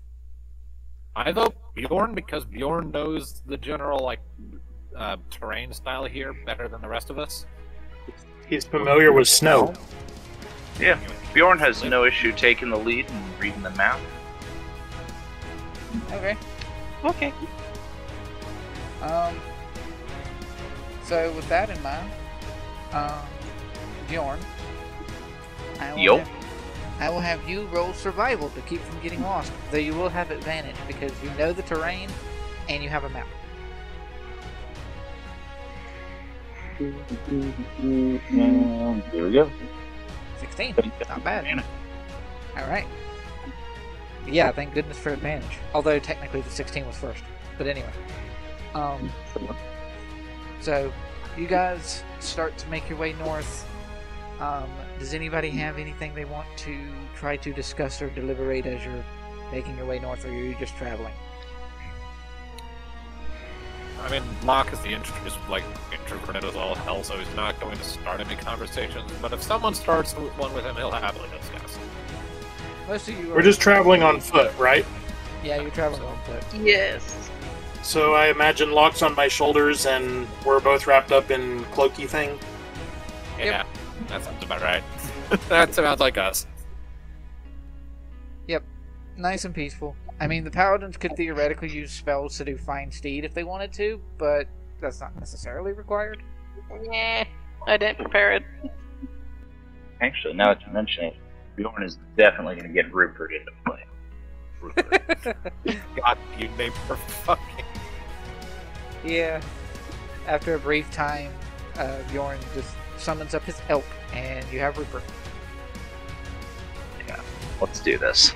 I vote Bjorn because Bjorn knows the general terrain style here better than the rest of us. He's familiar with snow. Yeah, Bjorn has no issue taking the lead and reading the map. Okay. Okay. So with that in mind, Bjorn, Yo. I will have you roll survival to keep from getting lost, though you will have advantage because you know the terrain and you have a map. Here we go. 16. Not bad. Alright. Yeah, thank goodness for advantage. Although technically the 16 was first. But anyway. So, you guys start to make your way north. Does anybody have anything they want to try to discuss or deliberate as you're making your way north, or are you just traveling? I mean, Locke is introverted as all hell, so he's not going to start any conversations. But if someone starts one with him, he'll happily discuss. Most of you are... We're just traveling on foot, right? Yeah, you're traveling on foot. Yes. So I imagine Locke's on my shoulders and we're both wrapped up in cloaky thing. Yeah, that sounds about right. That sounds like us. Yep. Nice and peaceful. I mean, the paladins could theoretically use spells to do Find Steed if they wanted to, but that's not necessarily required. Yeah, I didn't prepare it. Actually, now that you mention it, Bjorn is definitely going to get Rupert into play. Rupert. God, you named her fucking... Yeah. After a brief time, Bjorn just summons up his elk, and you have Rupert. Yeah, let's do this.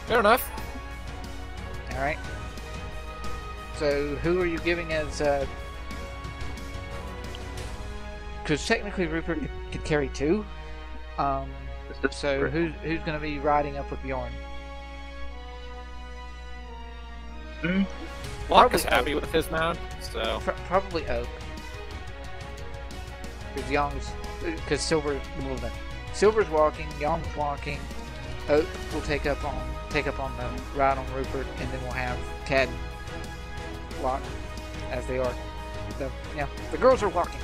Fair enough. Alright. So, who are you giving as, because technically Rupert could carry two. So who's going to be riding up with Bjorn? Locke is happy with his mount, so... Probably Oak. Because because Silver's walking, Yong's walking. Oak will take up on the ride on Rupert, and then we'll have Cad and Locke as they are. The girls are walking.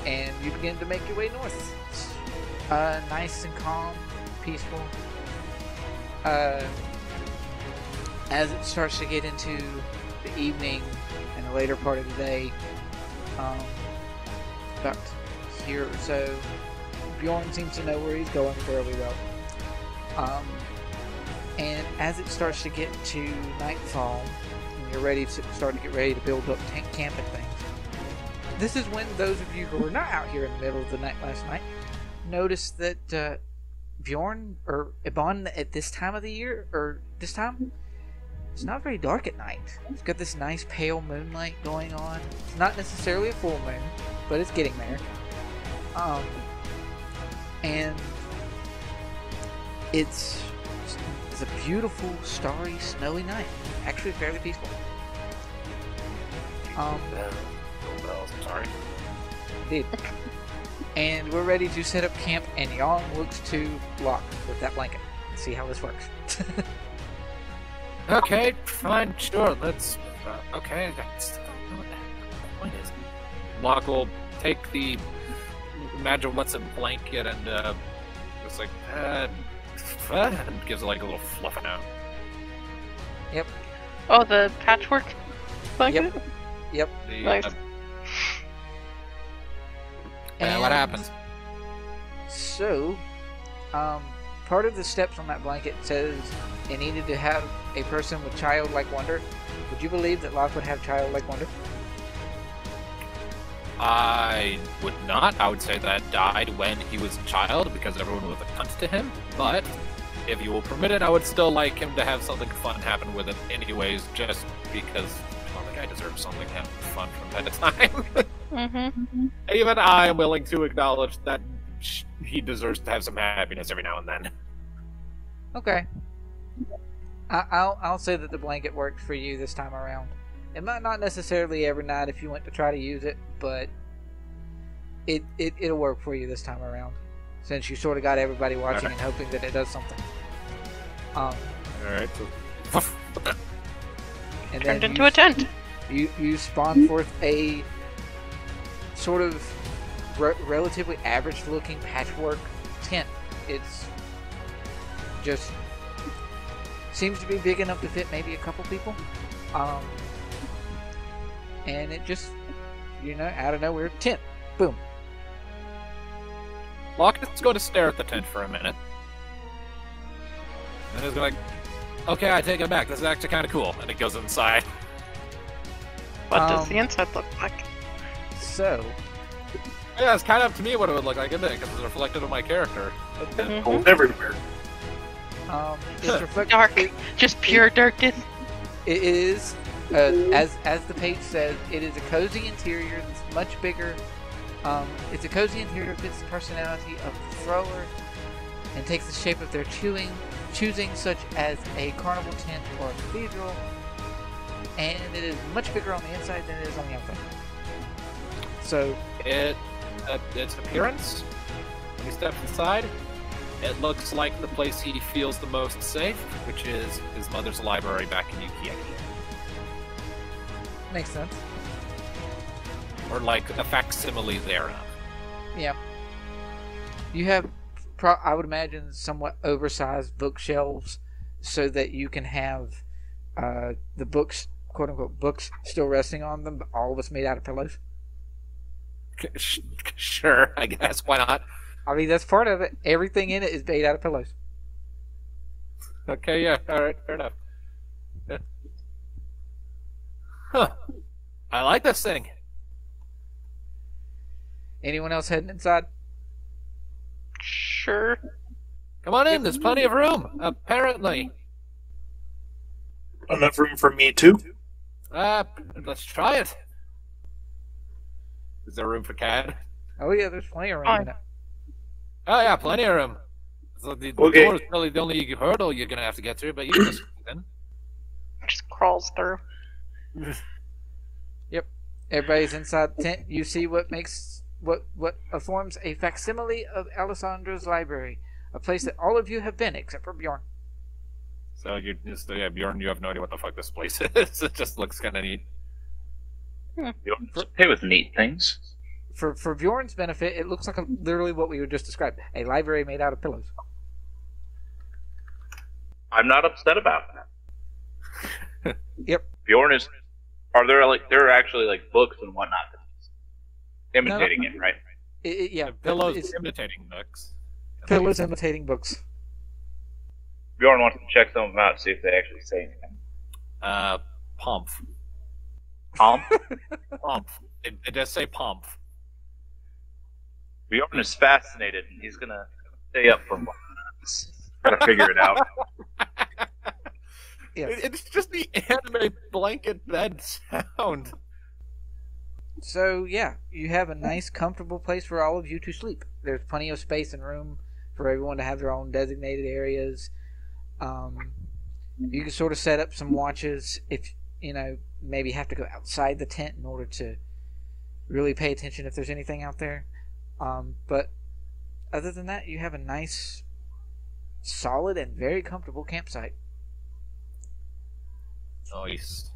And you begin to make your way north. Nice and calm, peaceful. As it starts to get into the evening and the later part of the day, about here or so, Bjorn seems to know where he's going fairly well. And as it starts to get to nightfall, and you're ready to get ready to build up camp and things, this is when those of you who were not out here in the middle of the night last night noticed that Bjorn, or Ibon, at this time of the year, or this time, it's not very dark at night. It's got this nice pale moonlight going on. It's not necessarily a full moon, but it's getting there. And it's a beautiful, starry, snowy night. Actually fairly peaceful. Sorry. Indeed. And we're ready to set up camp, and Yong looks to Locke with that blanket. Let's see how this works. Okay, fine, sure, let's... okay, that's... what the point is... Locke will take the Imagine What's in blanket and just like and gives it like a little fluffing out. Yep. Oh, the patchwork blanket? Yep. Nice. And what happens? So, part of the steps on that blanket says it needed to have a person with childlike wonder. Would you believe that Locke would have childlike wonder? I would not. I would say that died when he was a child because everyone was a cunt to him. But if you will permit it, I would still like him to have something fun happen with it anyways, just because the guy deserves something having fun from time to time. Mm-hmm. Even I am willing to acknowledge that he deserves to have some happiness every now and then. Okay. I'll say that the blanket worked for you this time around. It might not necessarily every night if you went to try to use it, but it'll work for you this time around, since you sort of got everybody watching and hoping that it does something. Alright, so... and Turned then into a tent. You spawn forth a sort of relatively average-looking patchwork tent. It's just seems to be big enough to fit maybe a couple people. And it just, out of nowhere, tent. Boom. Locke is going to stare at the tent for a minute. And he's like, okay, I take it back. This is actually kind of cool. And it goes inside. What does the inside look like? So... Yeah, it's kind of, to me, what it would look like, isn't it? Because it's reflected on my character. Gold everywhere. It's reflected... Dark. Just pure darkness. It is... as the page says, it is a cozy interior that's much bigger. It's a cozy interior that fits the personality of the thrower and takes the shape of their choosing, such as a carnival tent or a cathedral. And it is much bigger on the inside than it is on the outside. So its appearance, when he steps inside, it looks like the place he feels the most safe, which is his mother's library back in Yetis. makes sense. Or like a facsimile thereof. Yeah. You have, I would imagine, somewhat oversized bookshelves so that you can have the books, quote unquote, books still resting on them, but all of it's made out of pillows. Sure, I guess. Why not? I mean, that's part of it. Everything in it is made out of pillows. Okay, yeah, alright, fair enough. Yeah. Huh. I like this thing. Anyone else heading inside? Sure. Come on in, there's plenty of room, apparently. Enough room for me, too? Let's try it. Is there room for Cad? Oh yeah, there's plenty of room in it. Oh yeah, plenty of room. So the Okay. door is really the only hurdle you're gonna have to get through, but you can just then. Just crawls through. Yep. Everybody's inside the tent. You see what forms a facsimile of Alessandra's library, a place that all of you have been except for Bjorn. So you just Bjorn, you have no idea what the fuck this place is. It just looks kind of neat. Bjorn's okay with neat things. For Bjorn's benefit, it looks like literally what we just described: a library made out of pillows. I'm not upset about that. Yep. Bjorn is. There are actually like books and whatnot imitating it, right? Yeah, Pillows it's imitating books. pillows imitating books. Bjorn wants to check some of them out, see if they actually say anything. Pomp. Pomp? Pomp. It does say pomp. Bjorn is fascinated, and he's gonna stay up for a while. Gotta figure it out. Yes. It's just the anime blanket bed sound. So yeah, you have a nice, comfortable place for all of you to sleep. There's plenty of space and room for everyone to have their own designated areas. You can sort of set up some watches if maybe have to go outside the tent in order to really pay attention if there's anything out there. But other than that, you have a nice, solid, and very comfortable campsite. Nice.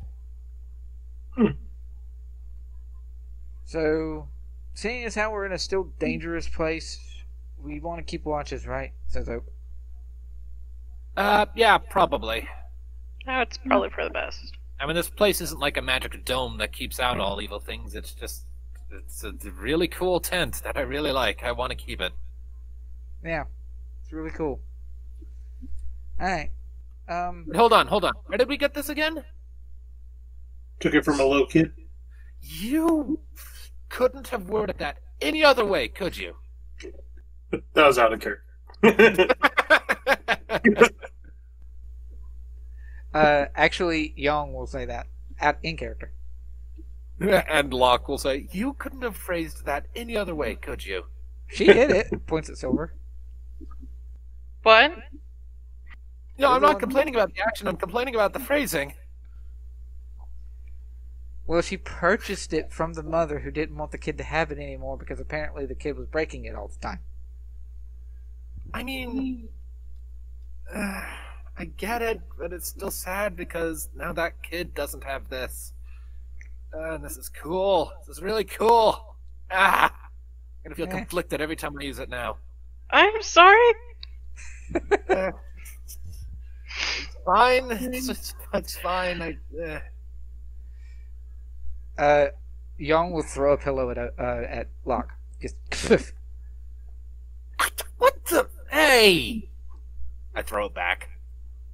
So, seeing as how we're in a still dangerous place, we want to keep watches, right? Says Oak. Yeah, probably. That's probably for the best. I mean, this place isn't like a magic dome that keeps out all evil things. It's a really cool tent that I really like. I want to keep it. Yeah, it's really cool. Alright. Hold on. Where did we get this again? Took it from a little kid. You couldn't have worded that any other way, could you? That was out of character. Actually, Yong will say that in character. And Locke will say, "You couldn't have phrased that any other way, could you?" She did it. Points at Silver. What? No, I'm not complaining about the action. I'm complaining about the phrasing. Well, she purchased it from the mother who didn't want the kid to have it anymore because apparently the kid was breaking it all the time. I mean, I get it, but it's still sad because now that kid doesn't have this. And this is cool. This is really cool. I'm gonna feel conflicted every time I use it now. I'm sorry. It's fine. It's fine. Yong will throw a pillow at Locke. Just What the? Hey! I throw it back.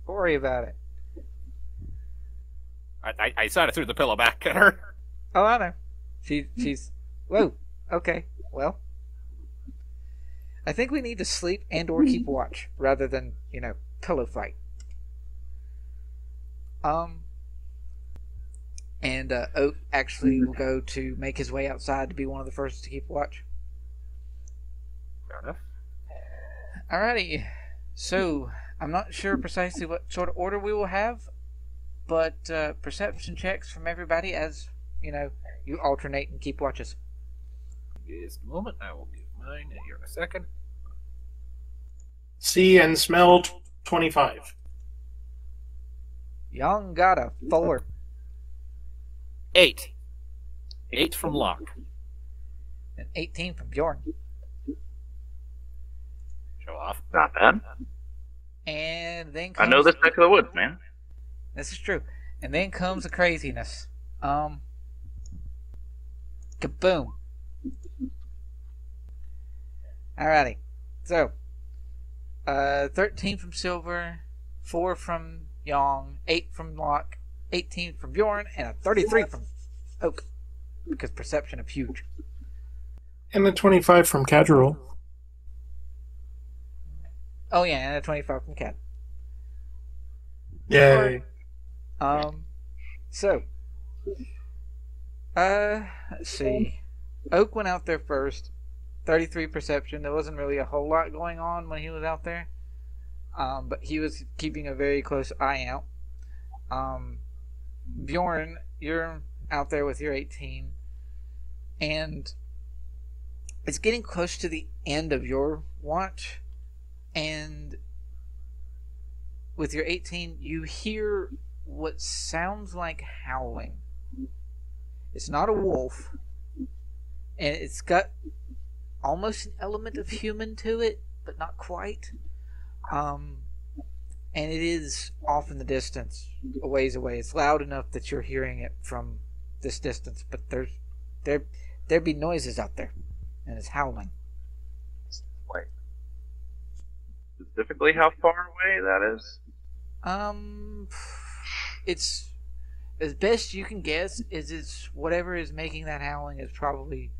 don't worry about it. I sort of threw the pillow back at her. Oh, I know. She's. Whoa. Okay. Well, I think we need to sleep and/or keep watch rather than pillow fight. And Oak actually will go to make his way outside to be one of the first to keep watch. Fair enough. Alrighty. So, I'm not sure precisely what sort of order we will have, but perception checks from everybody as, you alternate and keep watches. Just a moment. I will give mine here in a second. See and smell 25. Young got a 4. 8. 8 from Locke. And 18 from Bjorn. Show off. Not bad. And then I comes... know this neck of the woods, man. This is true. And then comes the craziness. Kaboom. Alrighty. So, 13 from Silver, 4 from Yong, 8 from Locke, 18 from Bjorn, and a 33 from Oak. Because perception of huge. And a 25 from Kaduril. Oh yeah, and a 25 from Cat. Yay. So, let's see. Oak went out there first. 33 perception. There wasn't really a whole lot going on when he was out there. But he was keeping a very close eye out. Bjorn, you're out there with your 18. And it's getting close to the end of your watch. And with your 18, you hear what sounds like howling. It's not a wolf. And it's got almost an element of human to it, but not quite. And it is off in the distance, a ways away. It's loud enough that you're hearing it from this distance, but there'd be noises out there, and it's howling. Like, specifically how far away that is? It's as best you can guess. It's whatever is making that howling is probably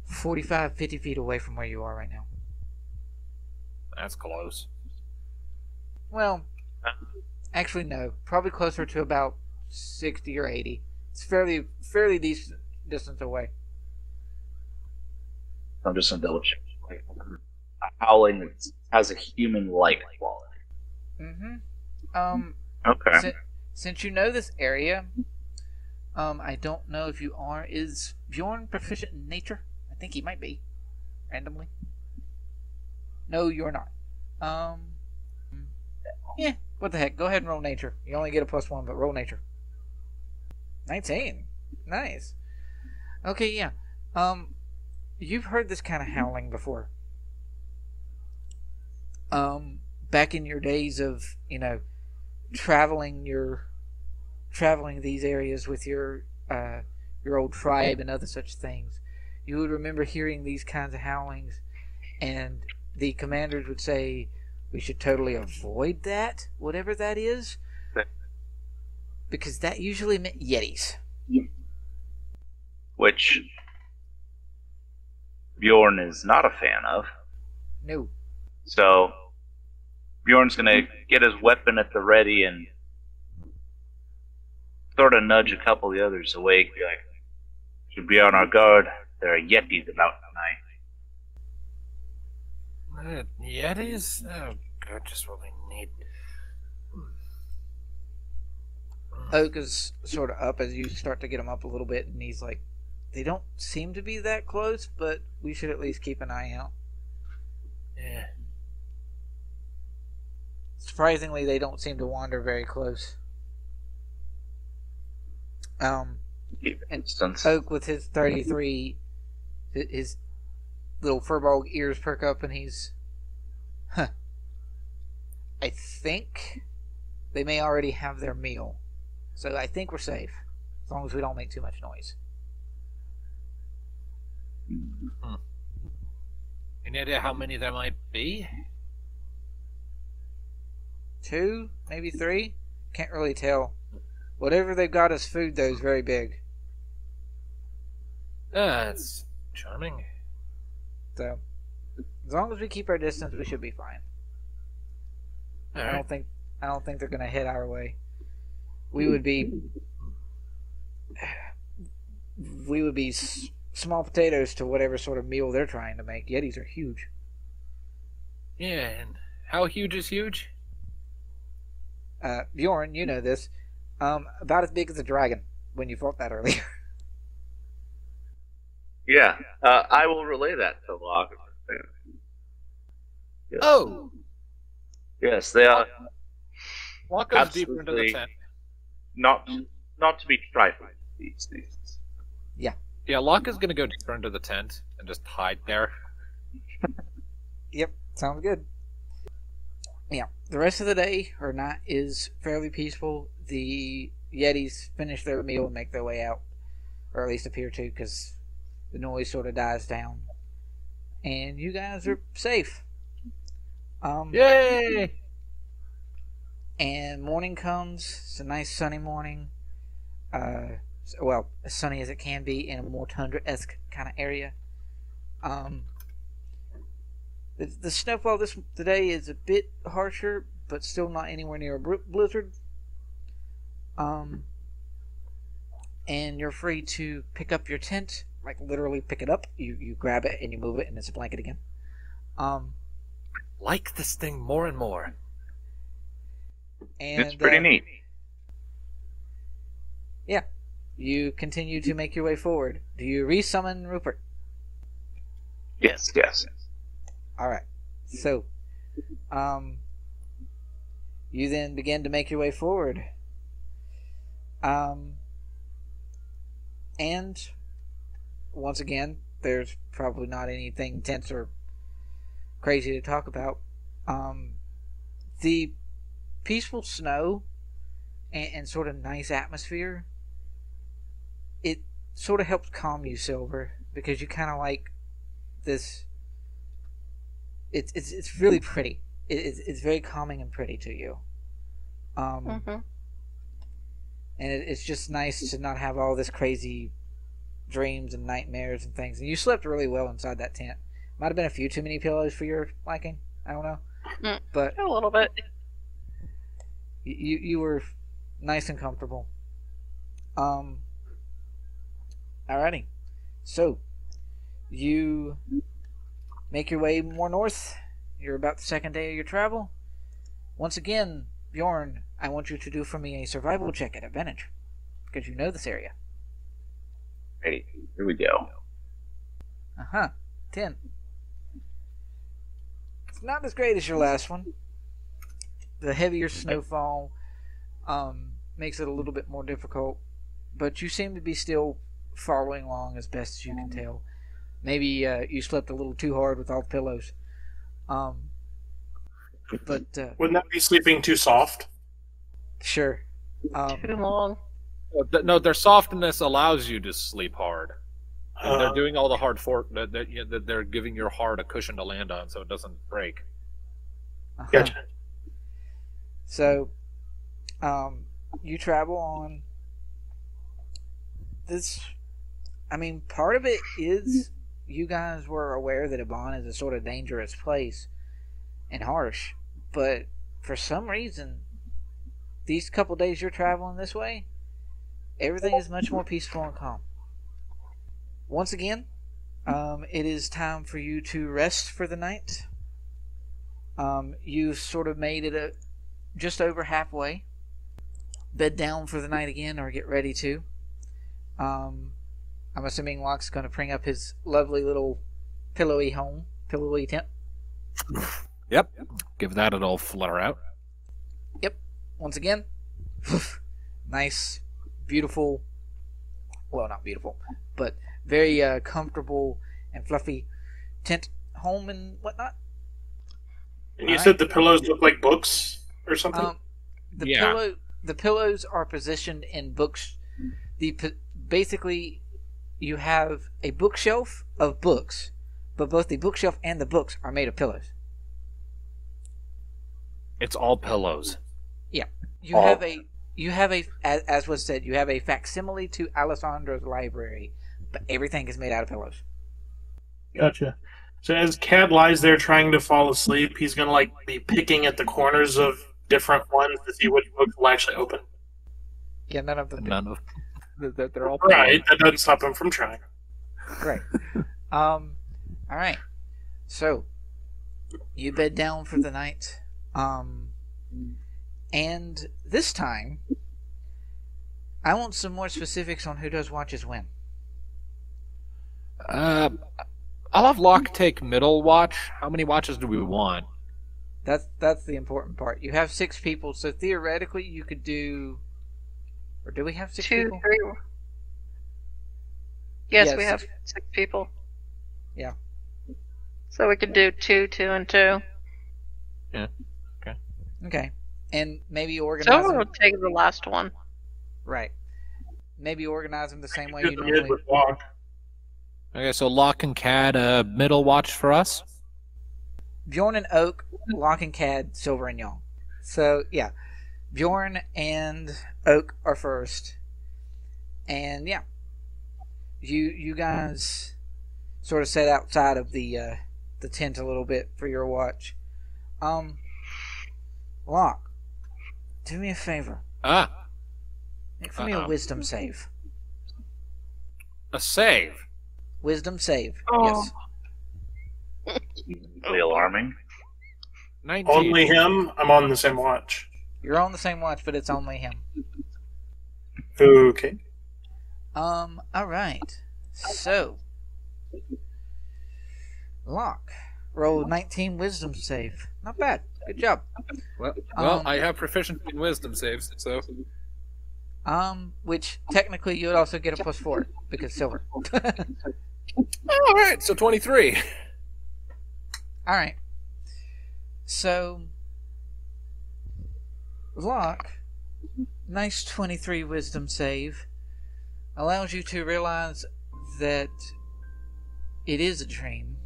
45, 50 feet away from where you are right now. That's close. Well, actually no. Probably closer to about 60 or 80. It's fairly decent distance away. I'm just gonna double check. Like, a howling that has a human-like quality. Mm-hmm. Okay. Since you know this area, I don't know if you are. Is Bjorn proficient in nature? I think he might be. Randomly. No, you're not. Yeah, what the heck. Go ahead and roll nature. You only get a +1, but roll nature. 19. Nice. Okay, yeah. You've heard this kind of howling before. Back in your days of, traveling these areas with your old tribe and other such things, you would remember hearing these kinds of howlings, and the commanders would say, we should totally avoid that, whatever that is, because that usually meant Yetis. Which Bjorn is not a fan of. No. So Bjorn's gonna get his weapon at the ready and sort of nudge a couple of the others awake, be like, should be on our guard. There are Yetis about tonight. Yetis? Oh, God, just what we need. Oak is sort of up as you start to get him up a little bit, and he's like, they don't seem to be that close, but we should at least keep an eye out. Yeah. Surprisingly, they don't seem to wander very close. And Oak with his 33, his little furball ears perk up, and he's, I think they may already have their meal. So I think we're safe, as long as we don't make too much noise. Any idea how many there might be? 2, maybe 3? Can't really tell. Whatever they've got as food, though, is very big. That's charming. So, as long as we keep our distance, we should be fine. All I don't think they're gonna head our way. We would be small potatoes to whatever sort of meal they're trying to make. Yetis are huge. Yeah, and how huge is huge? Bjorn, you know this. About as big as a dragon when you fought that earlier. Yeah, I will relay that to Locke. Yes. Oh! Yes, they are. Locke goes deeper into the tent. Not to be trifled these days. Yeah, Locke is going to go deeper into the tent and just hide there. Yep, sounds good. Yeah, the rest of the day or night is fairly peaceful. The Yetis finish their meal and make their way out, or at least appear to, because the noise sort of dies down. And you guys are safe. Yay! And morning comes. It's a nice sunny morning. Well, as sunny as it can be in a more tundra-esque kind of area. The snowfall today is a bit harsher, but still not anywhere near a blizzard. And you're free to pick up your tent, like literally pick it up. You grab it and you move it, and it's a blanket again. Like this thing more and more. And It's pretty neat. Yeah. You continue to make your way forward. Do you resummon Rupert? Yes. Alright. So, you then begin to make your way forward. And, once again, there's probably not anything tense or crazy to talk about. The peaceful snow and sort of nice atmosphere, it sort of helps calm you, Silver, because you kind of like this. It's really pretty. It's very calming and pretty to you. And it's just nice to not have all this crazy dreams and nightmares and things. And you slept really well inside that tent. Might have been a few too many pillows for your liking. I don't know, but A little bit. you were nice and comfortable. Alrighty. So, you make your way more north. You're about the second day of your travel. Once again, Bjorn, I want you to do for me a survival check at advantage, because you know this area. Ready. Here we go. 10. It's not as great as your last one. The heavier snowfall makes it a little bit more difficult, but you seem to be still following along as best as you can tell. Maybe you slept a little too hard with all the pillows. But Wouldn't that be sleeping too soft? sure. Too long. No, their softness allows you to sleep hard. And they're doing all the hard fork. They're giving your heart a cushion to land on, so it doesn't break. Gotcha. So, you travel on. This, I mean, part of it is you guys were aware that Iban is a sort of dangerous place and harsh, but for some reason, these couple days you're traveling this way, everything is much more peaceful and calm. Once again, it is time for you to rest for the night. You sort of made it just over halfway. Bed down for the night again, or get ready to. I'm assuming Locke's going to bring up his lovely little pillowy tent. Yep. Give that a little flutter out. Yep. Once again, nice, beautiful. Well, not beautiful, but very comfortable and fluffy tent home and whatnot. And you said the pillows look like books or something? The pillows are positioned in books. Basically, you have a bookshelf of books, but both the bookshelf and the books are made of pillows. It's all pillows. Yeah. You have a, as was said, you have a facsimile to Alessandro's library, but everything is made out of pillows. Gotcha. So as Cad lies there trying to fall asleep, he's going to be picking at the corners of different ones to see which books will actually open. Yeah, none of them do. None of they're all right. That doesn't stop him from trying. Right. All right. So you bed down for the night, and this time I want some more specifics on who does watches when. I'll have Locke take middle watch. How many watches do we want? That's the important part. You have 6 people, so theoretically you could do. Or do we have 6 people? 3. Yes, we have 6 people. Yeah. So we could do 2, 2, and 2. Yeah. Okay. Okay. And maybe organize So them. we'll take the last one. Right. Maybe organize them the same way Do you the normally. mid with Locke. Okay, so Locke and Cad, middle watch for us. Bjorn and Oak, Locke and Cad, Silver and Yong. So yeah, Bjorn and Oak are first, and yeah, you guys sort of set outside of the tent a little bit for your watch. Locke, do me a favor. Make for me a wisdom save. A save. Wisdom save. Oh. Yes. Really alarming. 19. Only him? I'm on the same watch. You're on the same watch, but it's only him. Okay. Alright. So Locke rolled 19 wisdom save. Not bad. Good job. Well, I have proficiency in wisdom saves, so. Which technically you would also get a +4 because silver. Alright, so 23. Alright. So Locke, nice 23 wisdom save, allows you to realize that it is a dream.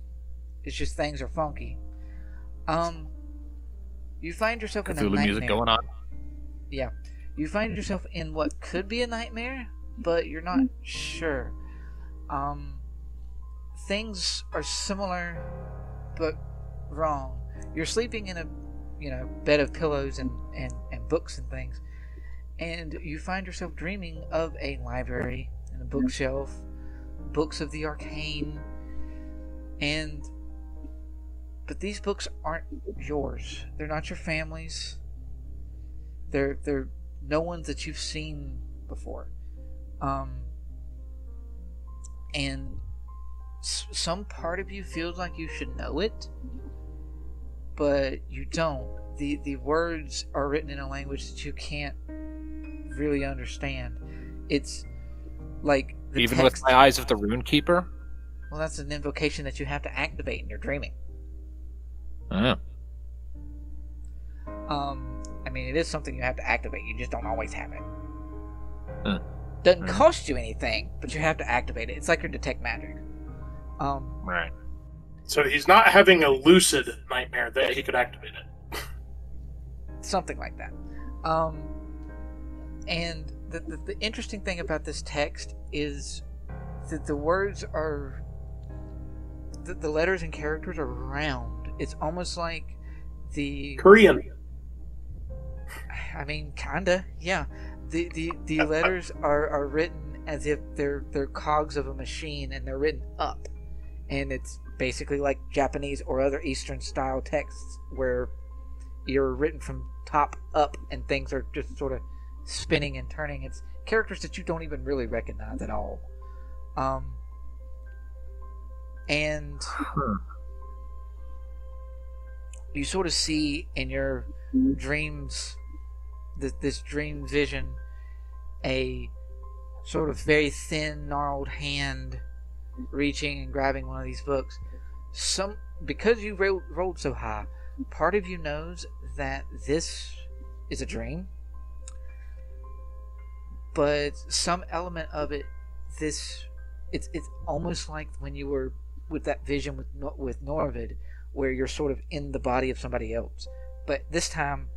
It's just things are funky. You find yourself in a Cthulhu nightmare. music going on. Yeah. You find yourself in what could be a nightmare, but you're not sure. Things are similar, but wrong. You're sleeping in a, bed of pillows and books and things, and you find yourself dreaming of a library and a bookshelf, books of the arcane, but these books aren't yours. They're not your family's. They're no ones that you've seen before. And some part of you feels like you should know it, but you don't. The words are written in a language that you can't really understand. It's like the Even text. with my eyes of the Rune Keeper? Well, that's an invocation that you have to activate in your dreaming. Oh. I mean, it is something you have to activate. You just don't always have it. Huh. Doesn't cost you anything, but you have to activate it. It's like your detect magic. Right. So he's not having a lucid nightmare that he could activate it. Something like that. And the interesting thing about this text is that the words are... The letters and characters are round. It's almost like the... Korean. I mean, kinda, yeah. The letters are written as if they're cogs of a machine, and they're written up. And it's basically like Japanese or other Eastern style texts where you're written from top up and things are just sort of spinning and turning. It's characters that you don't even really recognize at all. And you sort of see in your dreams, this dream vision, a sort of very thin, gnarled hand reaching and grabbing one of these books. Because you rolled so high, part of you knows that this is a dream, but some element of it, it's almost like when you were with that vision with Norvid, where you're sort of in the body of somebody else. But this time,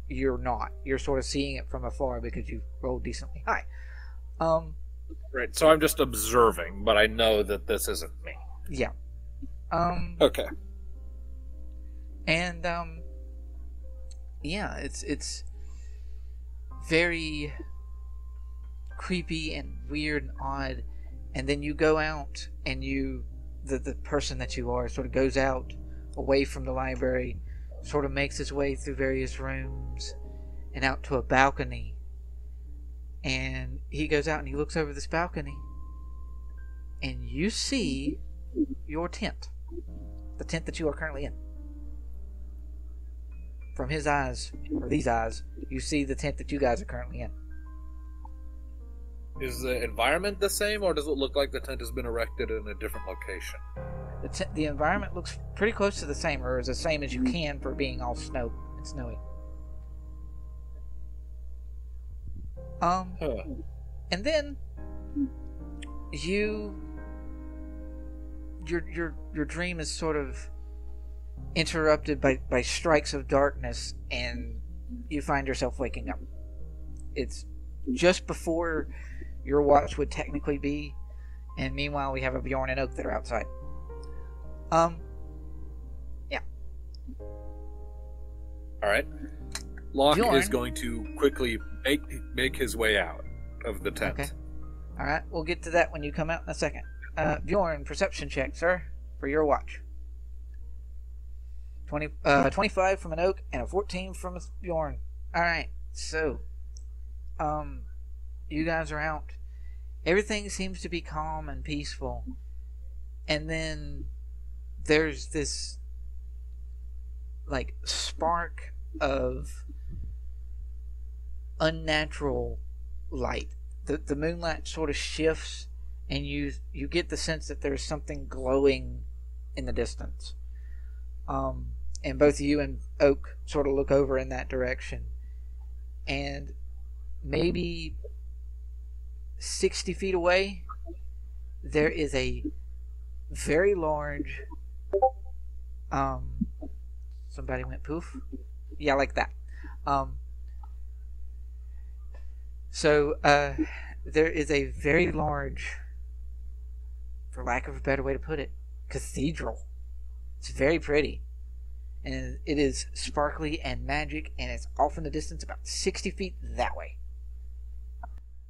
you're not. You're sort of seeing it from afar because you rolled decently high. Right, so I'm just observing, but I know that this isn't me. Yeah. Okay. And, yeah, it's very creepy and weird and odd. And then you go out, and the person that you are sort of goes out away from the library, sort of makes his way through various rooms and out to a balcony. And he goes out and he looks over this balcony, and you see your tent. The tent that you are currently in. From his eyes, or these eyes, you see the tent that you guys are currently in. Is the environment the same, or does it look like the tent has been erected in a different location? The environment looks pretty close to the same, or as the same as you can for being all snowy. And then your dream is sort of interrupted by strikes of darkness, and you find yourself waking up. It's just before your watch would technically be, and meanwhile we have a Bjorn and Oak that are outside. Yeah. Alright. Locke Bjorn. is going to quickly make his way out of the tent. Okay. Alright, we'll get to that when you come out in a second. Bjorn, perception check, sir, for your watch. 25 from an Oak and a 14 from a Bjorn. Alright, so you guys are out. Everything seems to be calm and peaceful. And then there's this like spark of unnatural light. The moonlight sort of shifts, and you get the sense that there's something glowing in the distance. And both you and Oak sort of look over in that direction, and maybe 60 feet away there is a very large somebody went poof. Yeah, like that. So there is a very large, for lack of a better way to put it, cathedral. It's very pretty, and it is sparkly and magic, and it's off in the distance about 60 feet that way.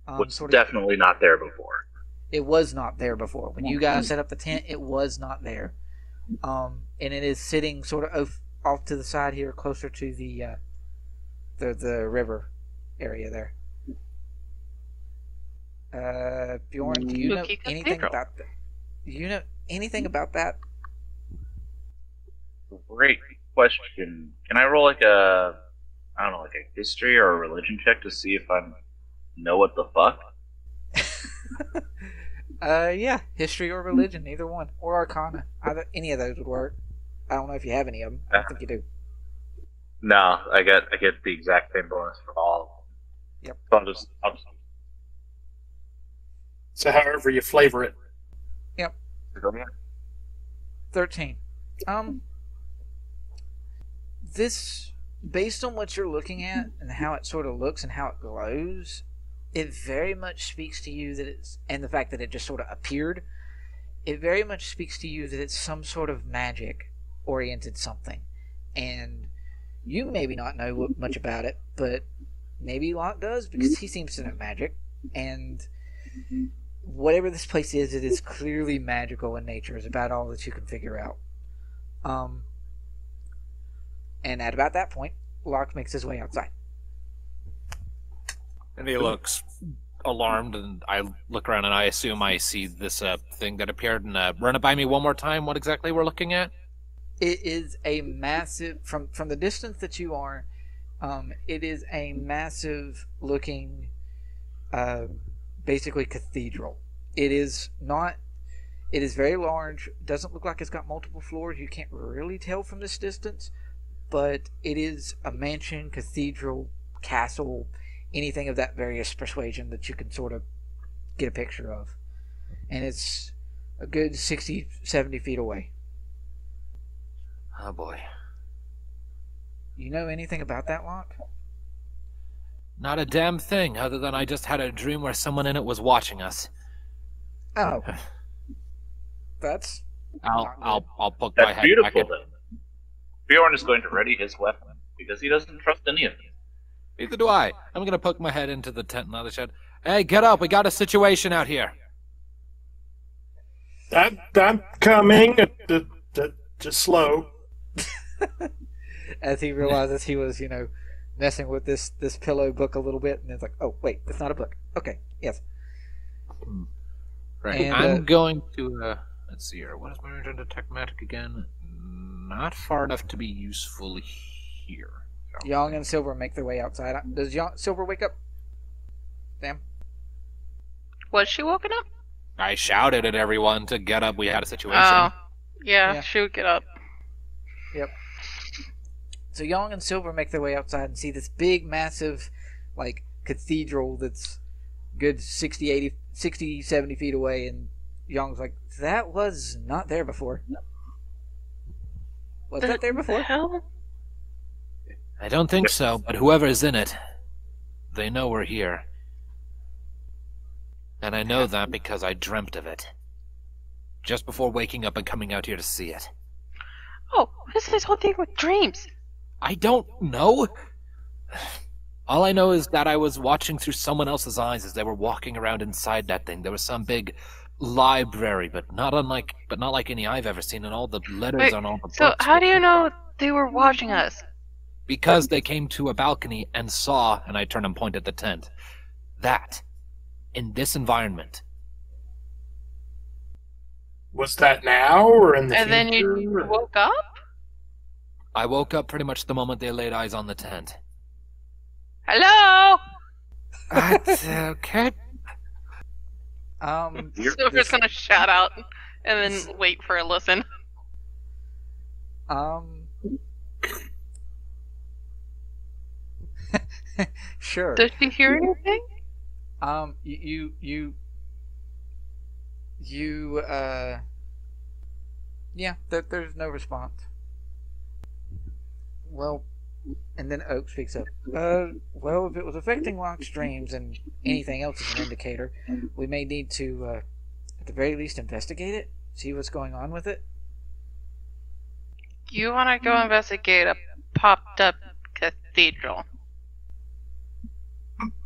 Was definitely not there before. It was not there before. When you guys set up the tent, it was not there. And it is sitting sort of off to the side here, closer to the river area there. Bjorn, do you know anything about that? Do you know anything about that? Great question. Can I roll like a history or a religion check to see if I know what the fuck? Yeah, history or religion, either one, or arcana. Any of those would work. I don't know if you have any of them. I don't think you do. No, I get the exact same bonus for all of them. Yep. So I'll just So however you flavor it. Yep. go again. 13. This, based on what you're looking at and how it sort of looks and how it glows, it very much speaks to you that it's, and the fact that it just sort of appeared, it very much speaks to you that it's some sort of magic oriented something. And you maybe not know much about it, but maybe Locke does, because he seems to know magic. And whatever this place is, it is clearly magical in nature, is about all that you can figure out. And at about that point, Locke makes his way outside. And he looks alarmed, and I look around and I assume I see this thing that appeared. And run it by me one more time, what exactly we're looking at? It is a massive, from the distance that you are, it is a massive looking, basically cathedral. It is very large, doesn't look like it's got multiple floors, you can't really tell from this distance, but it is a mansion, cathedral, castle, anything of that various persuasion that you can sort of get a picture of. And it's a good 60, 70 feet away. Oh boy. You know anything about that, Locke? Not a damn thing, other than I just had a dream where someone in it was watching us. Oh. That's... I'll poke my That's head beautiful, back in. then. Bjorn is going to ready his weapon, because he doesn't trust any of them. Neither do I. I'm gonna poke my head into the tent and the other shed. Hey, get up! We got a situation out here. I'm coming. Just slow. As he realizes he was, messing with this pillow book a little bit, and it's like, oh, wait, it's not a book. Okay, yes. Right. And, I'm going to, let's see here. What is my range on detect magic again? Not far enough to be useful here. Yong and Silver make their way outside. Does Silver wake up? Sam? Was she woken up? I shouted at everyone to get up. We had a situation. Oh, yeah, Yeah. she would get up. Yep. So Yong and Silver make their way outside and see this big, massive, cathedral that's good 60, 70 feet away, and Yong's like, that was not there before. Was that there before? The hell? I don't think so, but whoever's in it, they know we're here. And I know that because I dreamt of it. Just before waking up and coming out here to see it. Oh, what is this whole thing with dreams? I don't know. All I know is that I was watching through someone else's eyes as they were walking around inside that thing. There was some big library, but not like any I've ever seen, and all the letters Wait, on all the books. so how do you know they were watching us? Because they came to a balcony and saw, and I turned and pointed at the tent, that, in this environment. Was that now or in the And then future? you woke up? I woke up pretty much the moment they laid eyes on the tent. Hello? That's okay. Silver's gonna shout out and then wait for a listen. Sure. Does she hear anything? Yeah, there's no response. Well, and then Oak speaks up. Well, if it was affecting Locke's dreams and anything else is an indicator, we may need to, at the very least, investigate it, see what's going on with it. You wanna go investigate a popped up cathedral?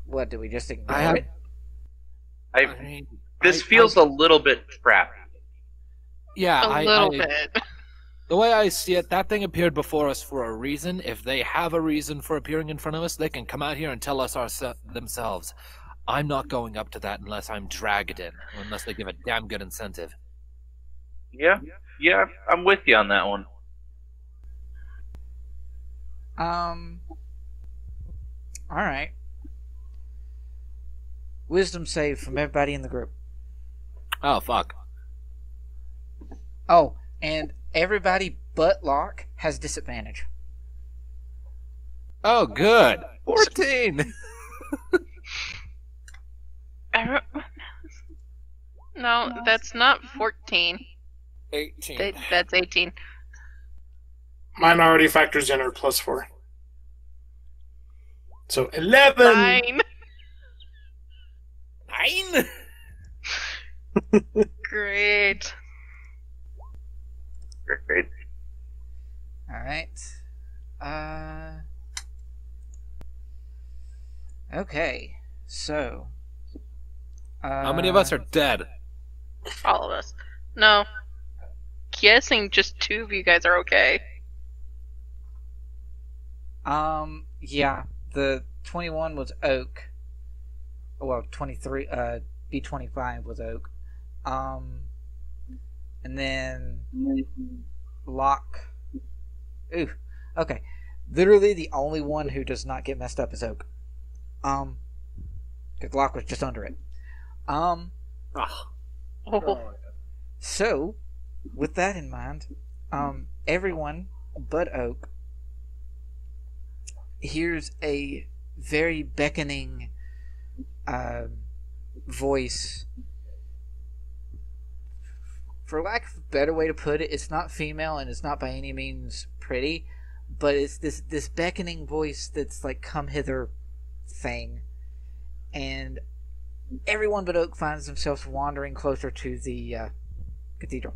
What, do we just ignore it? This feels a little bit trappy. Yeah, A little bit. The way I see it, that thing appeared before us for a reason. If they have a reason for appearing in front of us, they can come out here and tell us themselves. I'm not going up to that unless I'm dragged in, unless they give a damn good incentive. Yeah, I'm with you on that one. Alright. Wisdom save from everybody in the group. Oh, fuck. Oh, and everybody but Locke has disadvantage. Oh, good. 14! No, that's not 14. 18. That's 18. Mine already factors in her +4. So 11! 9! 9? Great. Great. Alright. Okay. So. How many of us are dead? All of us. No. Guessing just 2 of you guys are okay. Yeah. The 21 was Oak. Well, 23, B25 was Oak. And then Locke. Ooh. Okay. Literally the only one who does not get messed up is Oak. Because Locke was just under it. Oh. So, with that in mind, everyone but Oak hears a very beckoning voice. For lack of a better way to put it, it's not female and it's not by any means pretty, but it's this beckoning voice that's like, come hither thing. And everyone but Oak finds themselves wandering closer to the cathedral.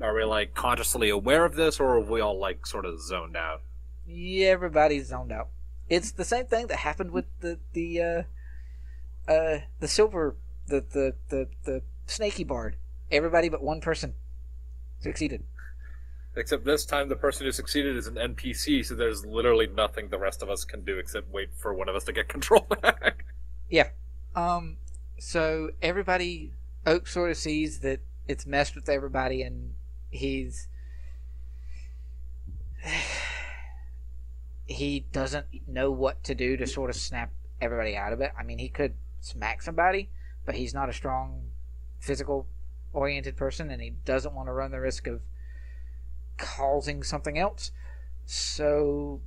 Are we, like, consciously aware of this, or are we all, like, sort of zoned out? Yeah, everybody's zoned out. It's the same thing that happened with the silver, the snaky bard. Everybody but one person succeeded. Except this time the person who succeeded is an NPC, so there's literally nothing the rest of us can do except wait for one of us to get control back. Yeah. So everybody, Oak sort of sees that it's messed with everybody, and he doesn't know what to do to sort of snap everybody out of it. I mean, he could smack somebody, but he's not a strong, physical-oriented person, and he doesn't want to run the risk of causing something else. So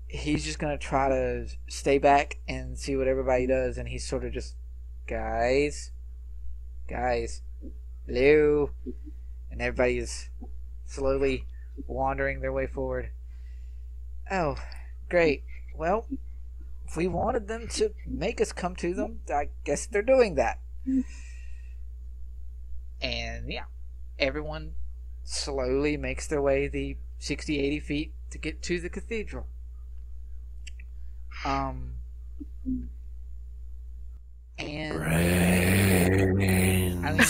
he's just going to try to stay back and see what everybody does, and he's sort of just, guys, hello, and everybody is slowly wandering their way forward. Oh, great. Well, if we wanted them to make us come to them, I guess they're doing that. And yeah, everyone slowly makes their way the 60-80 feet to get to the cathedral. And Brains. I mean,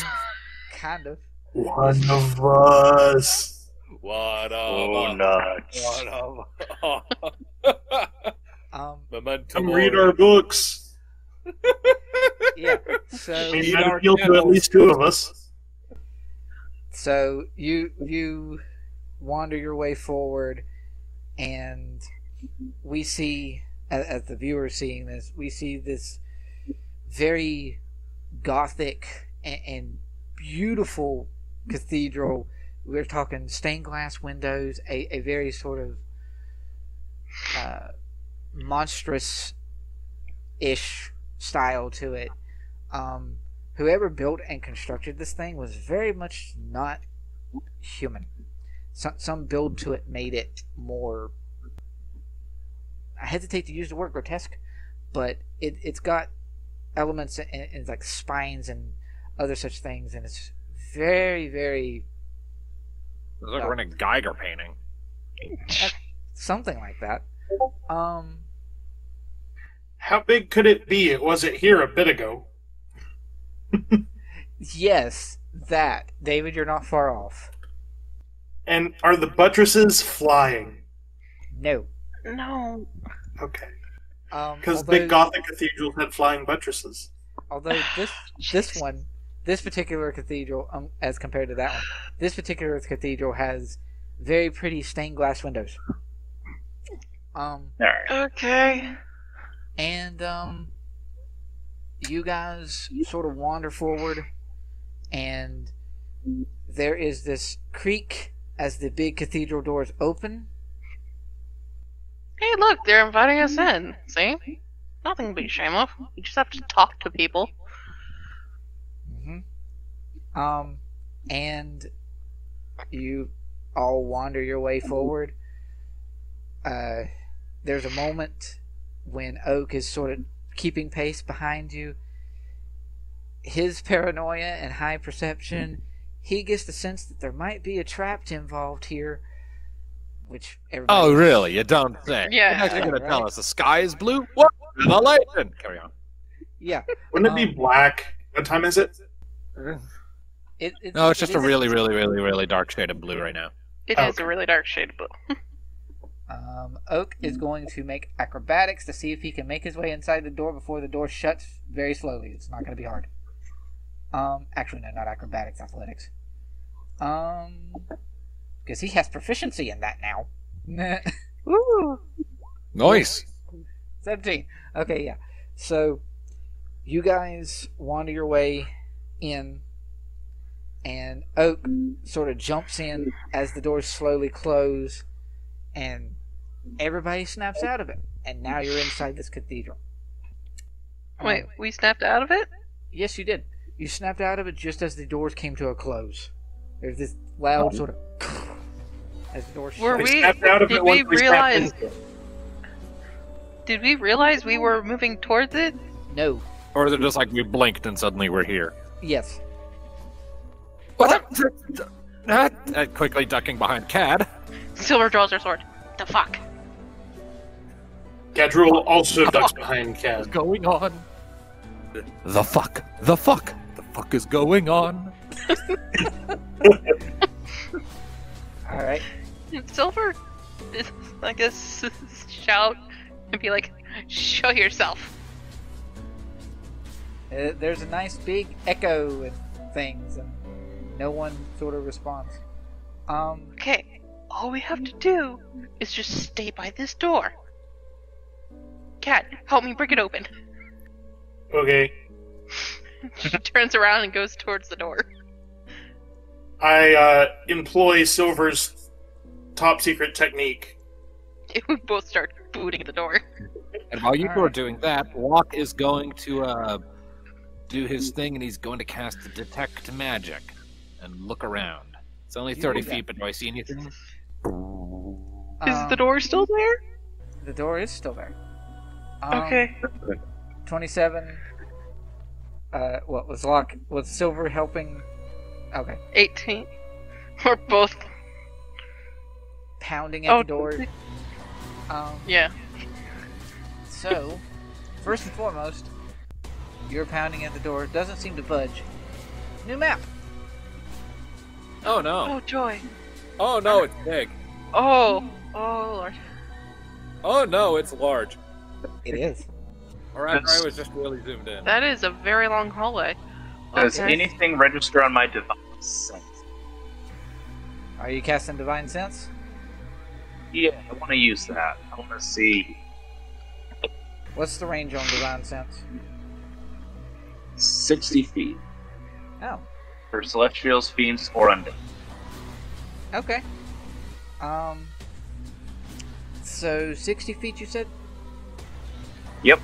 kind of. One of us. What Oh, up? nuts. What up? Memento Come mori. read our books. Yeah. I So mean, Read that our appeal to at candles. least 2 of us. So you wander your way forward, and we see, as the viewer seeing this, we see this very gothic and beautiful cathedral. We're talking stained glass windows, a very sort of monstrous-ish style to it. Whoever built and constructed this thing was very much not human. Some build to it made it more, I hesitate to use the word grotesque, but it's got elements and like spines and other such things, and it's very, very It's like we're in a Geiger painting. something like that. How big could it be? It wasn't here a bit ago. Yes, that. David, you're not far off. And are the buttresses flying? No. No. Okay. Because Because big Gothic cathedrals had flying buttresses. Although this particular cathedral, as compared to that one, this particular cathedral has very pretty stained glass windows. Alright. Okay. And you guys sort of wander forward, and there is this creak as the big cathedral doors open. Hey, look, they're inviting us in. See? Nothing to be ashamed of. You just have to talk to people. And you all wander your way forward. There's a moment when Oak is sort of keeping pace behind you. His paranoia and high perception, he gets the sense that there might be a trap involved here, which everybody... Oh, really? You don't say? Yeah. You're actually going to tell Right. us the sky is blue? What? Revelation! Carry on. Yeah. Wouldn't it be black? What time is it? No, it's just a really, really, really, really dark shade of blue right now. It is a really dark shade of blue. Oak is going to make acrobatics to see if he can make his way inside the door before the door shuts very slowly. It's not going to be hard. Actually, no, not acrobatics, athletics. Because he has proficiency in that now. Woo! Nice. 17. Okay, yeah. So, you guys wander your way in, and Oak sort of jumps in as the doors slowly close, and everybody snaps out of it. And now you're inside this cathedral. Wait, we snapped out of it? Yes, you did. You snapped out of it just as the doors came to a close. There's this loud sort of as the doors Were shut. we? Snapped out of Did it we once we snapped realize? into it. Did we realize we were moving towards it? No. Or is it just like we blinked and suddenly we're here? Yes. What? Quickly ducking behind Cad. Silver draws her sword. The fuck? Kaduril also ducks behind What's Cad. going on? The fuck? The fuck? The fuck is going on? Alright. Silver, I guess, shout and be like, "Show yourself." There's a nice big echo and things, and no one sort of responds. Okay, all we have to do is just stay by this door. Cat, help me break it open. Okay. She turns around and goes towards the door. I employ Silver's top secret technique. We both start booting the door. And while you two are Alright. doing that, Locke is going to do his thing, and he's going to cast Detect Magic and look around. It's only You 30 do that. feet, but do I see anything? Is the door still there? The door is still there. Okay. 27. What was Locke? Was Silver helping? Okay. 18. We're both. Pounding at the door. Yeah. So, first and foremost, you're pounding at the door. Doesn't seem to budge. New map. Oh no. Oh joy. Oh no, it's big. Oh. Oh lord. Oh no, it's large. It is. Alright, I was just really zoomed in. That is a very long hallway. Does Okay. anything register on my device? Are you casting Divine Sense? Yeah, I want to use that. I want to see What's the range on Divine Sense? 60 feet Oh, for celestials, fiends, or undead. okay. So 60 feet, you said? Yep.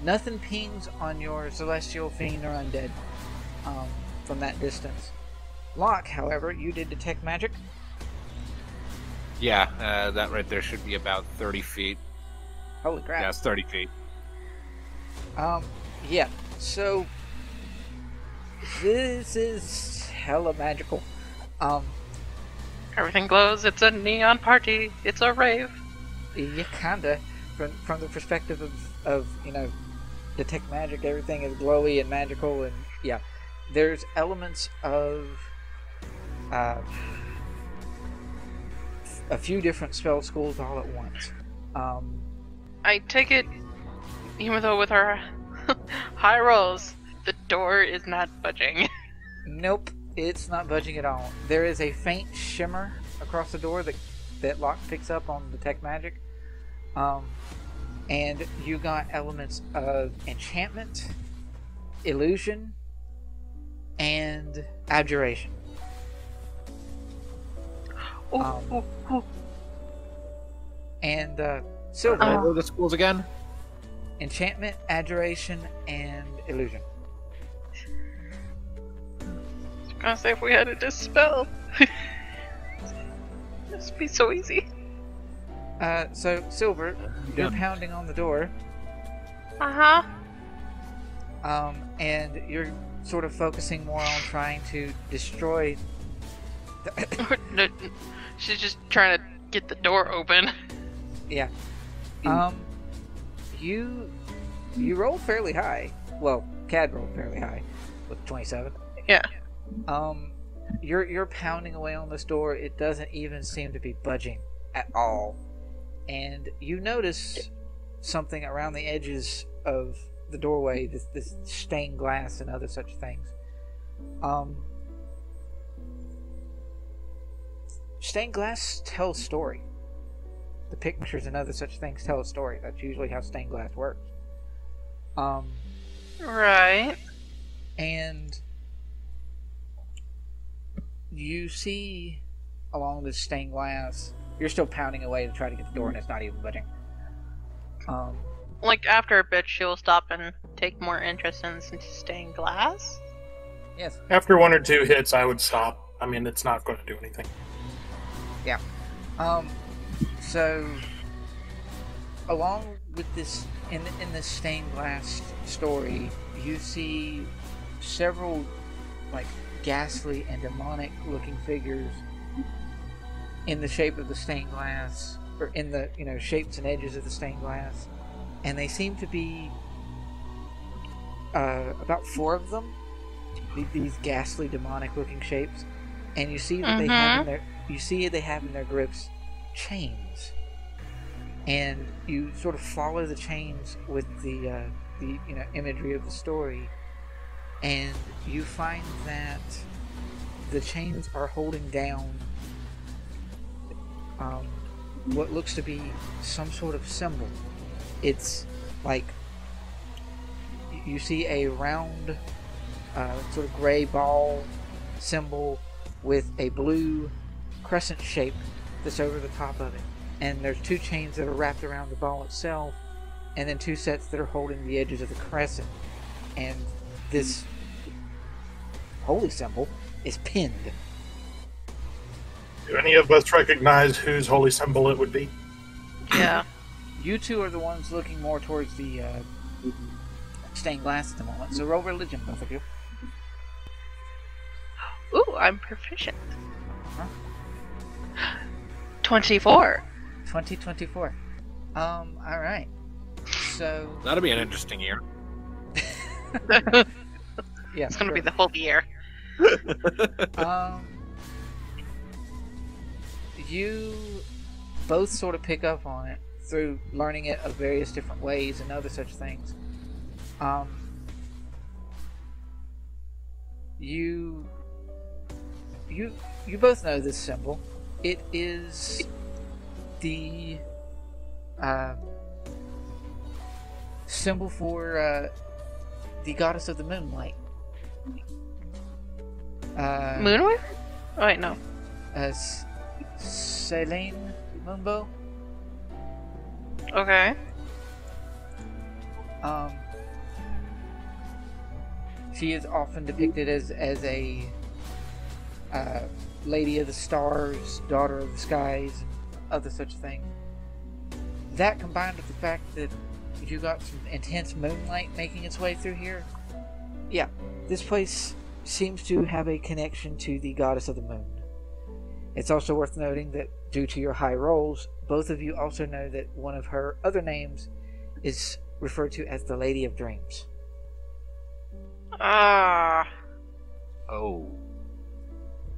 Nothing pings on your celestial, fiend, or undead from that distance. Locke, however, you did detect magic. Yeah, that right there should be about 30 feet. Holy crap! Yeah, it's 30 feet. Yeah. So this is hella magical. Everything glows. It's a neon party. It's a rave. Yeah, kinda. From the perspective of detect magic, everything is glowy and magical, and yeah, there's elements of a few different spell schools all at once. I take it, even though with our high rolls, the door is not budging. Nope, it's not budging at all. There is a faint shimmer across the door that Locke picks up on detect magic. And you got elements of enchantment, illusion, and abjuration. And silver. What were the schools again? Enchantment, abjuration, and illusion. I was gonna say if we had a dispel. This would be so easy. So Silver, you're pounding on the door. And you're sort of focusing more on trying to destroy. She's just trying to get the door open. Yeah. You rolled fairly high. Well, Cad rolled fairly high with 27. Yeah. You're pounding away on this door. It doesn't even seem to be budging at all. And you notice something around the edges of the doorway, this stained glass and other such things. Stained glass tells story. The pictures and other such things tell a story. That's usually how stained glass works. Right. And you see along this stained glass, you're still pounding away to try to get the door, and it's not even budging. Like, after a bit, she'll stop and take more interest in stained glass? Yes. After 1 or 2 hits, I would stop. I mean, it's not going to do anything. Yeah. So, along with this, in this stained glass story, you see several, like, ghastly and demonic-looking figures in the shape of the stained glass, or in the, shapes and edges of the stained glass. And they seem to be about 4 of them, these ghastly, demonic-looking shapes. And you see that they have in their grips chains, and you sort of follow the chains with the imagery of the story, and you find that the chains are holding down what looks to be some sort of symbol. It's like you see a round sort of gray ball symbol with a blue crescent shape that's over the top of it, and there's 2 chains that are wrapped around the ball itself, and then 2 sets that are holding the edges of the crescent, and this holy symbol is pinned. Do any of us recognize whose holy symbol it would be? Yeah. You 2 are the ones looking more towards the stained glass at the moment, so roll religion, both of you. Ooh, I'm proficient. 24. 2024. Alright. So... That'll be an interesting year. Yeah, It's gonna be the whole year. You both sort of pick up on it through learning it of various different ways and other such things. You both know this symbol. It is the symbol for the goddess of the moonlight. Moonwife? Oh, wait, no. Selene Moonbow. Okay. She is often depicted as a lady of the stars, daughter of the skies, and other such things. That combined with the fact that you got some intense moonlight making its way through here, yeah, this place seems to have a connection to the goddess of the moon. It's also worth noting that due to your high rolls, both of you also know that one of her other names is referred to as the Lady of Dreams. Ah. Oh.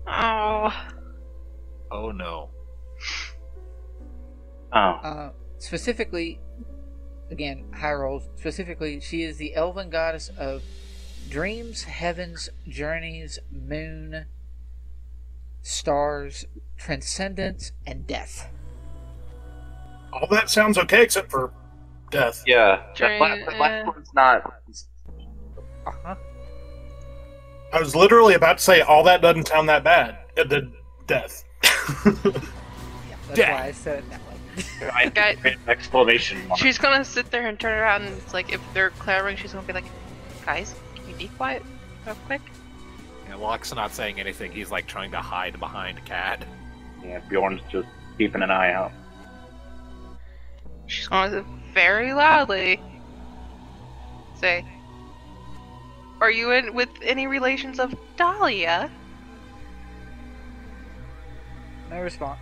Oh. Oh no. Oh. Specifically, again, high rolls, specifically, she is the elven goddess of dreams, heavens, journeys, moon, stars, transcendence, and death. All that sounds okay, except for death. Yeah, Drain, that last one's not. Uh-huh. I was literally about to say all that doesn't sound that bad. The death. Yeah, that's why I said it that way. I Guy- exclamation mark. She's gonna sit there and turn around, and it's like if they're clamoring, she's gonna be like, "Guys, can you be quiet, real quick?" Yeah, Locke's not saying anything. He's like trying to hide behind Cad. Yeah, Bjorn's just keeping an eye out. She's gonna very loudly say, "Are you in with any relations of Dahlia?" No response.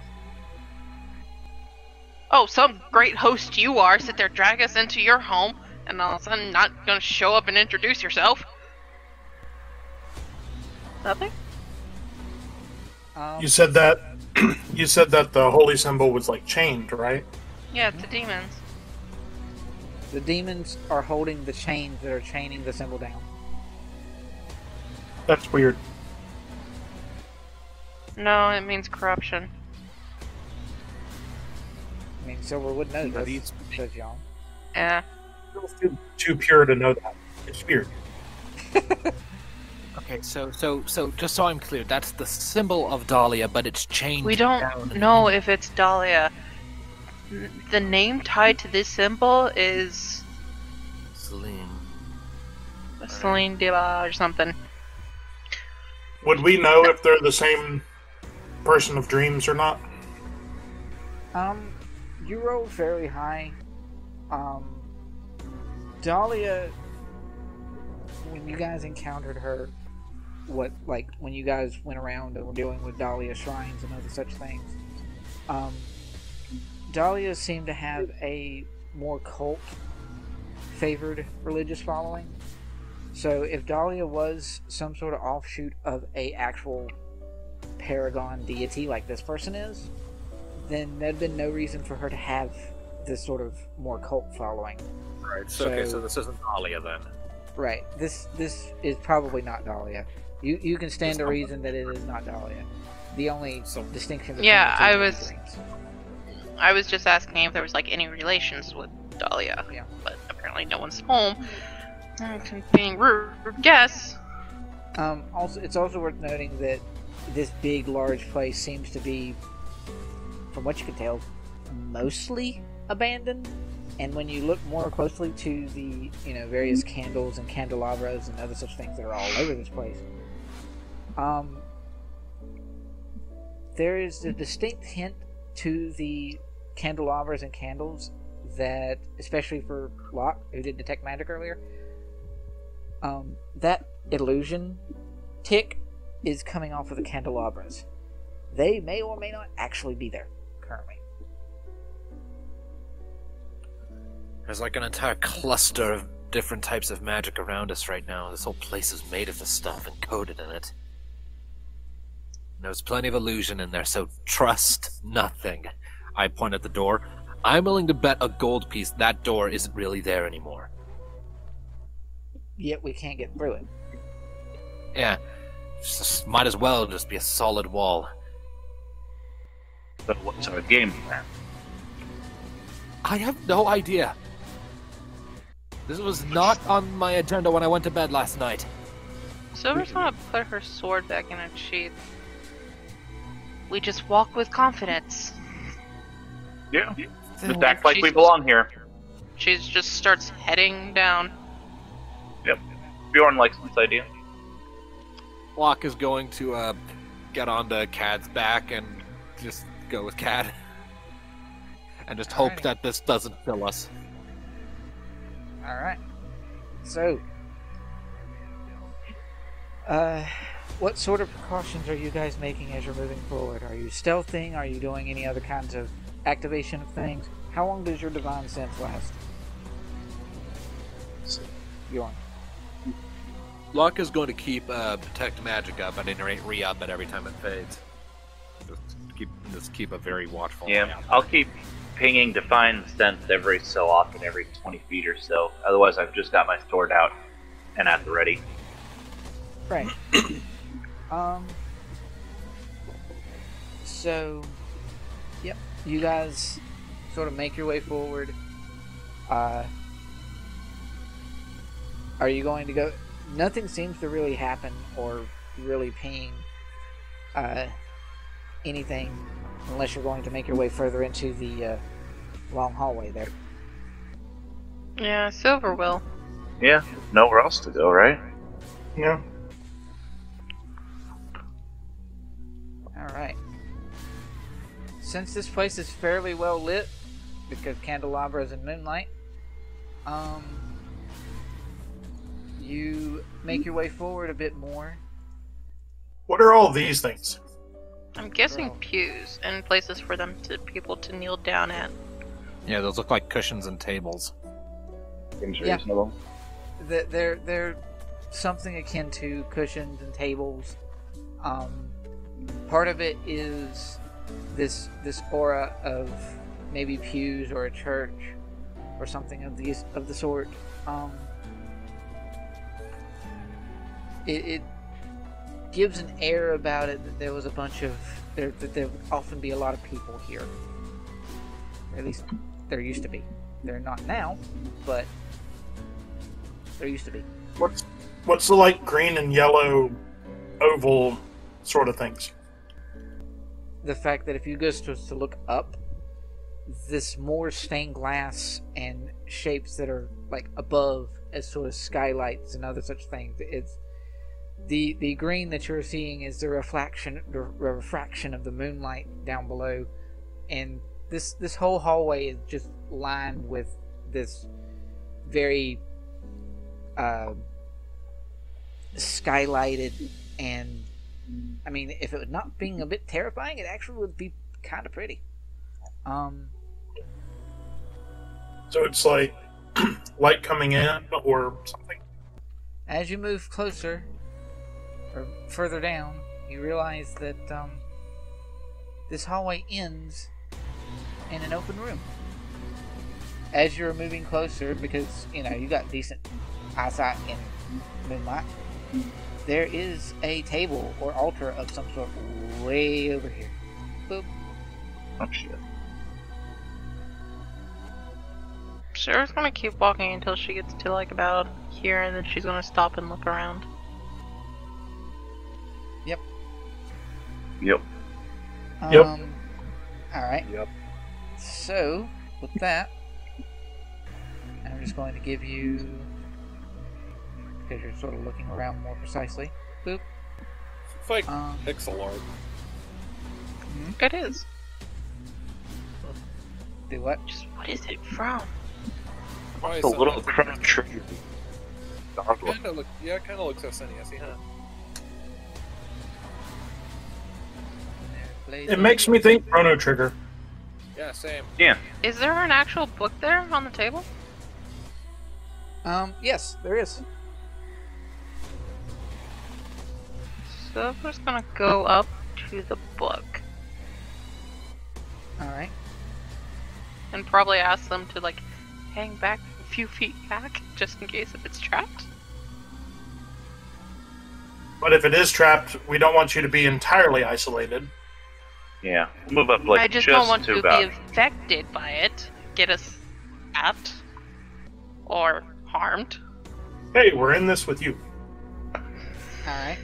Oh, some great host you are! Sit there, drag us into your home, and all of a sudden not gonna show up and introduce yourself. Nothing. You said that. You said that the holy symbol was like chained, right? Yeah, it's the demons. The demons are holding the chains that are chaining the symbol down. That's weird. No, it means corruption. I mean, Silverwood knows Are this, these- says Yong. Yeah. Too pure to know that. It's weird. Okay, so just so I'm clear, that's the symbol of Dahlia, but it's chained We down. don't know if it's Dahlia. The name tied to this symbol is Celine. Celine Diva or something. Would we know if they're the same person of dreams or not? You rolled fairly high. Dahlia, when you guys encountered her, when you guys went around and were dealing with Dahlia shrines and other such things, Dahlia seemed to have a more cult-favored religious following. So if Dahlia was some sort of offshoot of a actual paragon deity like this person is, then there'd been no reason for her to have this sort of more cult following. Right. So this isn't Dahlia then. Right. This is probably not Dahlia. You can stand to reason that it is not Dahlia. The only distinction between Yeah, the two I is was- dreams. I was just asking if there was like any relations with Dahlia. Yeah. But apparently no one's home. Being rude, guess. Also, it's also worth noting that this big, large place seems to be, from what you can tell, mostly abandoned. And when you look more closely to the, various candles and candelabras and other such things that are all over this place, there is a distinct hint to the candelabras and candles that, especially for Locke, who did detect magic earlier, that illusion tick is coming off of the candelabras. They may or may not actually be there currently. There's like an entire cluster of different types of magic around us right now. This whole place is made of this stuff and coated in it. There's plenty of illusion in there, so trust nothing. I point at the door. I'm willing to bet a gold piece that door isn't really there anymore. Yet we can't get through it. Yeah, might as well just be a solid wall. So what's our game plan? I have no idea. This was not on my agenda when I went to bed last night. Silver's gonna put her sword back in its sheath. We just walk with confidence. Yeah. Just act like we belong here. She just starts heading down. Yep. Bjorn likes this idea. Locke is going to get onto Cad's back and just go with Cad. And just hope Alrighty. that this doesn't kill us. Alright. So, what sort of precautions are you guys making as you're moving forward? Are you stealthing? Are you doing any other kinds of activation of things? How long does your divine sense last? Bjorn. Locke is going to keep detect magic up and iterate re-up it every time it fades. Just keep a very watchful eye Yeah, out. I'll keep pinging Define Sense every so often, every 20 feet or so. Otherwise, I've just got my sword out and at the ready. Right. So, yep, you guys sort of make your way forward. Are you going to go? Nothing seems to really happen or really ping anything unless you're going to make your way further into the long hallway there. Yeah, Silver will. Yeah, nowhere else to go, right? Yeah. Alright. Since this place is fairly well lit, because candelabras and moonlight, you make your way forward a bit more. What are all these things? I'm guessing Girl. pews and places for people to kneel down at. Yeah, those look like cushions and tables. Seems Yeah. reasonable. They're something akin to cushions and tables. Part of it is this aura of maybe pews or a church or something of the sort. It gives an air about it that there was a bunch of that there would often be a lot of people here. Or at least there used to be. They're not now, but there used to be. What's the like green and yellow oval sort of things? The fact that if you go to look up, this more stained glass and shapes that are like above as sort of skylights and other such things. It's the green that you're seeing is the refraction of the moonlight down below, and this whole hallway is just lined with this very skylighted, and I mean, if it was not being a bit terrifying, it actually would be kind of pretty. So it's like light coming in or something? As you move closer or further down, you realize that this hallway ends in an open room. As you're moving closer, because you know you got decent eyesight in moonlight, there is a table or altar of some sort way over here. Boop. Oh shit. Sarah's gonna keep walking until she gets to like about here, and then she's gonna stop and look around. Yep. Yep. Yep. Alright. Yep. So, with that, I'm just going to give you, because you're sort of looking around more precisely. Boop. It's like Um, pixel art. It is. Do what? Just what is it from? Probably The little something Chrono like Trigger. Dog look. Kinda look, yeah, it kind of looks SNES-y, huh? It makes me think Chrono Trigger. Yeah, same. Yeah. Is there an actual book there on the table? Yes, there is. So we're just gonna go up to the book Alright. and probably ask them to like hang back a few feet back just in case if it's trapped. But if it is trapped, we don't want you to be entirely isolated. Yeah. Move up like I just don't want to be about. affected by it, get us stabbed or harmed. Hey, we're in this with you. Alright.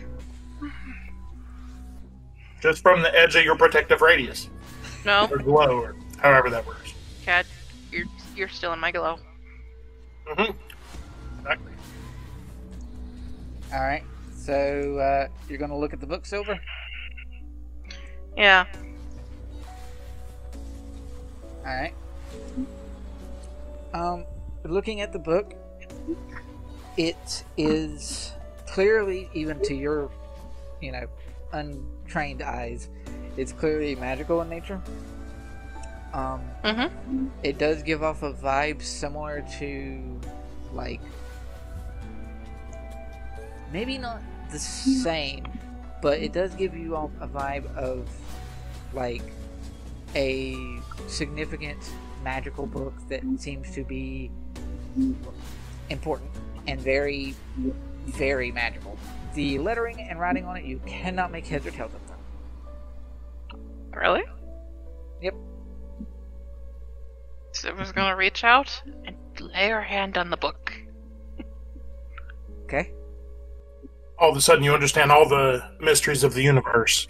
Just from the edge of your protective radius. No, Or glow, or however that works. Cat, you're still in my glow. Mm-hmm. Exactly. Alright. So, you're going to look at the book, Silver? Yeah. Alright. Looking at the book, it is clearly, even to your, untrained eyes, it's clearly magical in nature. It does give off a vibe similar to, like, maybe not the same, but it does give you all a vibe of, like, a significant magical book that seems to be important and very, very magical. The lettering and writing on it, you cannot make heads or tails of them. Really? Yep. So I was gonna reach out and lay our hand on the book. Okay. All of a sudden, you understand all the mysteries of the universe.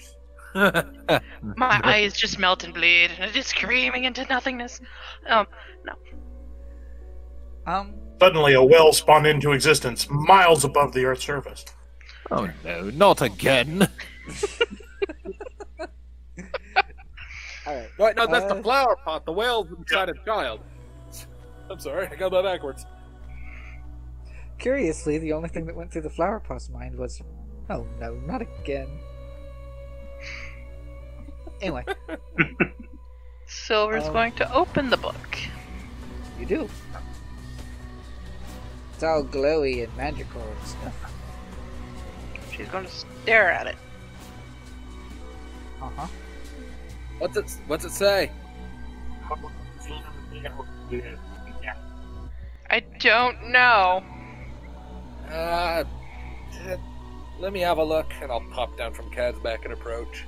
My eyes just melt and bleed, and it is screaming into nothingness. No. Suddenly, a well spawned into existence miles above the Earth's surface. Oh no, not again. Alright. Right, no, that's the flower pot. The whale's inside a child. I'm sorry, I got that backwards. Curiously, the only thing that went through the flower pot's mind was, oh no, not again. Anyway. Silver's going to open the book. You do. It's all glowy and magical and stuff. She's going to stare at it. Uh-huh. What's it say? I don't know. Let me have a look, and I'll pop down from Cad's back and approach.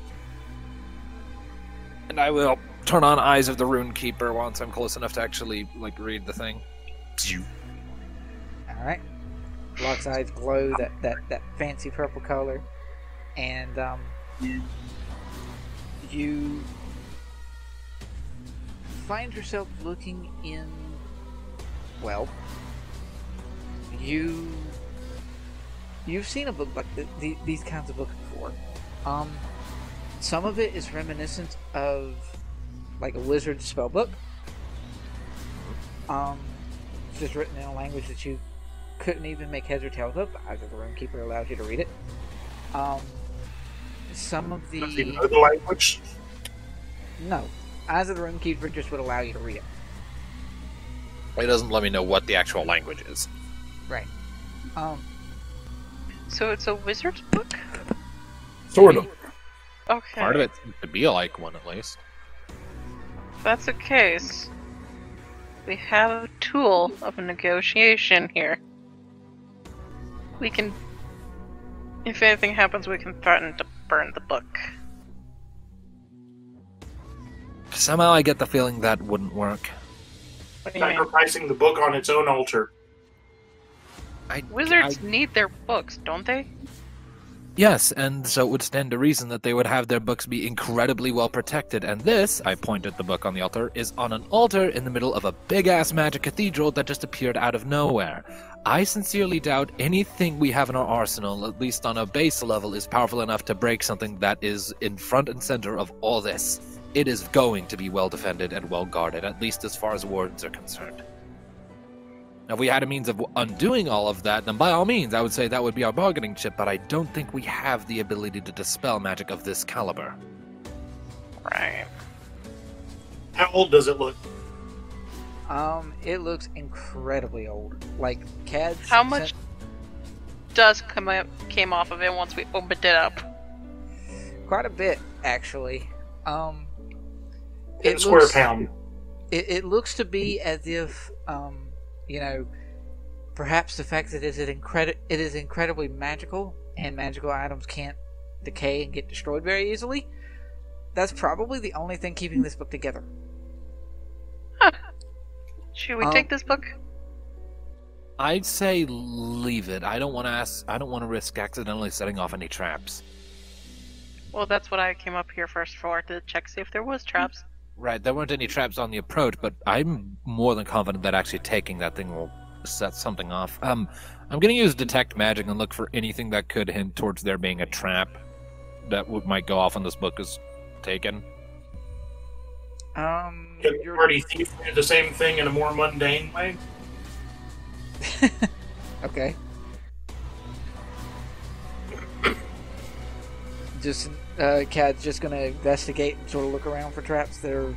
And I will turn on Eyes of the Rune Keeper once I'm close enough to actually, read the thing. Alright. Locke's eyes glow that fancy purple color. And, you find yourself looking in, well, you've seen a book like these kinds of books before. Some of it is reminiscent of like a wizard's spell book. It's just written in a language that you couldn't even make heads or tails of. Either the Runekeeper allows you to read it. Some of the... Does he know the language? No. Eyes of the Runekeeper just would allow you to read it. It doesn't let me know what the actual language is. Right. So it's a wizard's book? Sort of. Okay. Part of it seems to be like one, at least. If that's the case, we have a tool of a negotiation here. We can... If anything happens, we can threaten to burn the book. Somehow I get the feeling that wouldn't work. What do you mean? Sacrificing the book on its own altar. Wizards need their books, don't they? Yes, and so it would stand to reason that they would have their books be incredibly well protected, and this, I point at the book on the altar, is on an altar in the middle of a big-ass magic cathedral that just appeared out of nowhere. I sincerely doubt anything we have in our arsenal, at least on a base level, is powerful enough to break something that is in front and center of all this. It is going to be well defended and well guarded, at least as far as wards are concerned. Now, if we had a means of undoing all of that, then by all means, I would say that would be our bargaining chip, but I don't think we have the ability to dispel magic of this caliber. Right. How old does it look? It looks incredibly old. Like, Cad's... How much dust came off of it once we opened it up? Quite a bit, actually. In square pound. It looks to be as if, perhaps the fact that it is incredibly magical, and magical items can't decay and get destroyed very easily, that's probably the only thing keeping this book together. Huh. Should we take this book? I'd say leave it. I don't want to risk accidentally setting off any traps. Well, that's what I came up here first for, to check see if there was traps. Right, there weren't any traps on the approach, but I'm more than confident that actually taking that thing will set something off. I'm going to use Detect Magic and look for anything that could hint towards there being a trap that might go off when this book is taken. Can the party thief do the same thing in a more mundane way? Okay. Cad's just gonna investigate and sort of look around for traps that are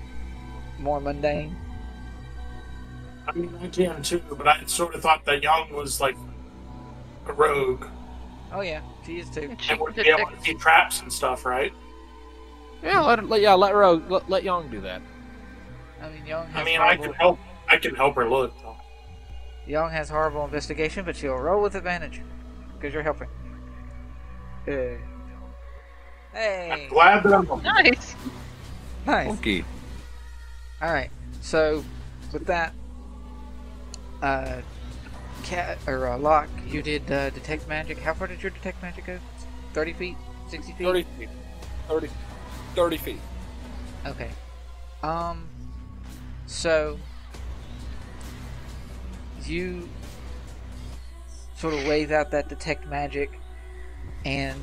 more mundane. I mean, I can too, but I sort of thought that Yong was like a rogue. Oh yeah, she is too. And would be able to see traps and stuff, right? Yeah, let Yong do that. I mean, Yong has I can help her look. Though. Yong has horrible investigation, but she'll roll with advantage because you're helping. Hey. I'm glad that I'm Nice. Nice. Okay. All right. So, with that, Locke, you did detect magic. How far did your detect magic go? 30 feet? 60 feet? 30 feet. 30 feet. Okay. So you sort of wave out that detect magic, and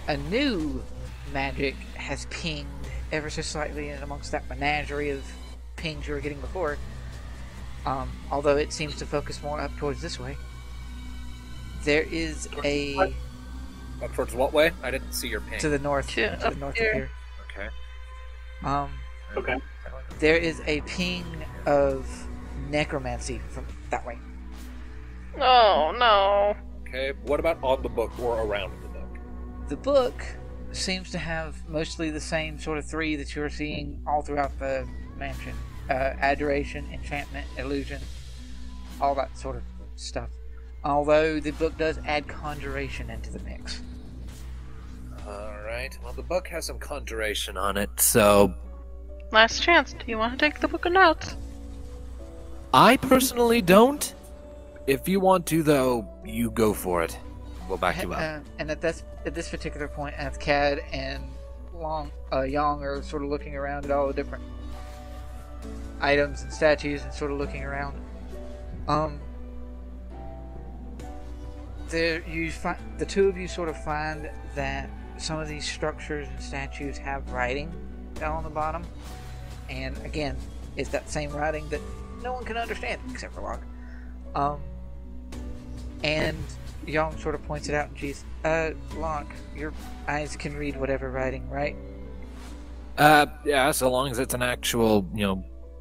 a new magic has pinged ever so slightly in amongst that menagerie of pings you were getting before. Although it seems to focus more up towards this way. There is a... Up towards what way? I didn't see your ping. To the north. Yeah, to the north of here. Okay. Okay. There is a ping of necromancy from that way. Oh, no. Okay, what about on the book or around the book? The book seems to have mostly the same sort of three that you're seeing all throughout the mansion. Adoration, enchantment, illusion, all that sort of stuff. Although the book does add conjuration into the mix. Alright, well the book has some conjuration on it, so... Last chance. Do you want to take the book of notes? I personally don't. If you want to, though, you go for it. We'll back you up. And at this particular point, as Cad and Yong are sort of looking around at all the different items and statues and sort of looking around, the two of you sort of find that some of these structures and statues have writing down on the bottom, and again, it's that same writing that no one can understand except for Locke. And Yong sort of points it out, and she's, Locke, your eyes can read whatever writing, right? Yeah, so long as it's an actual,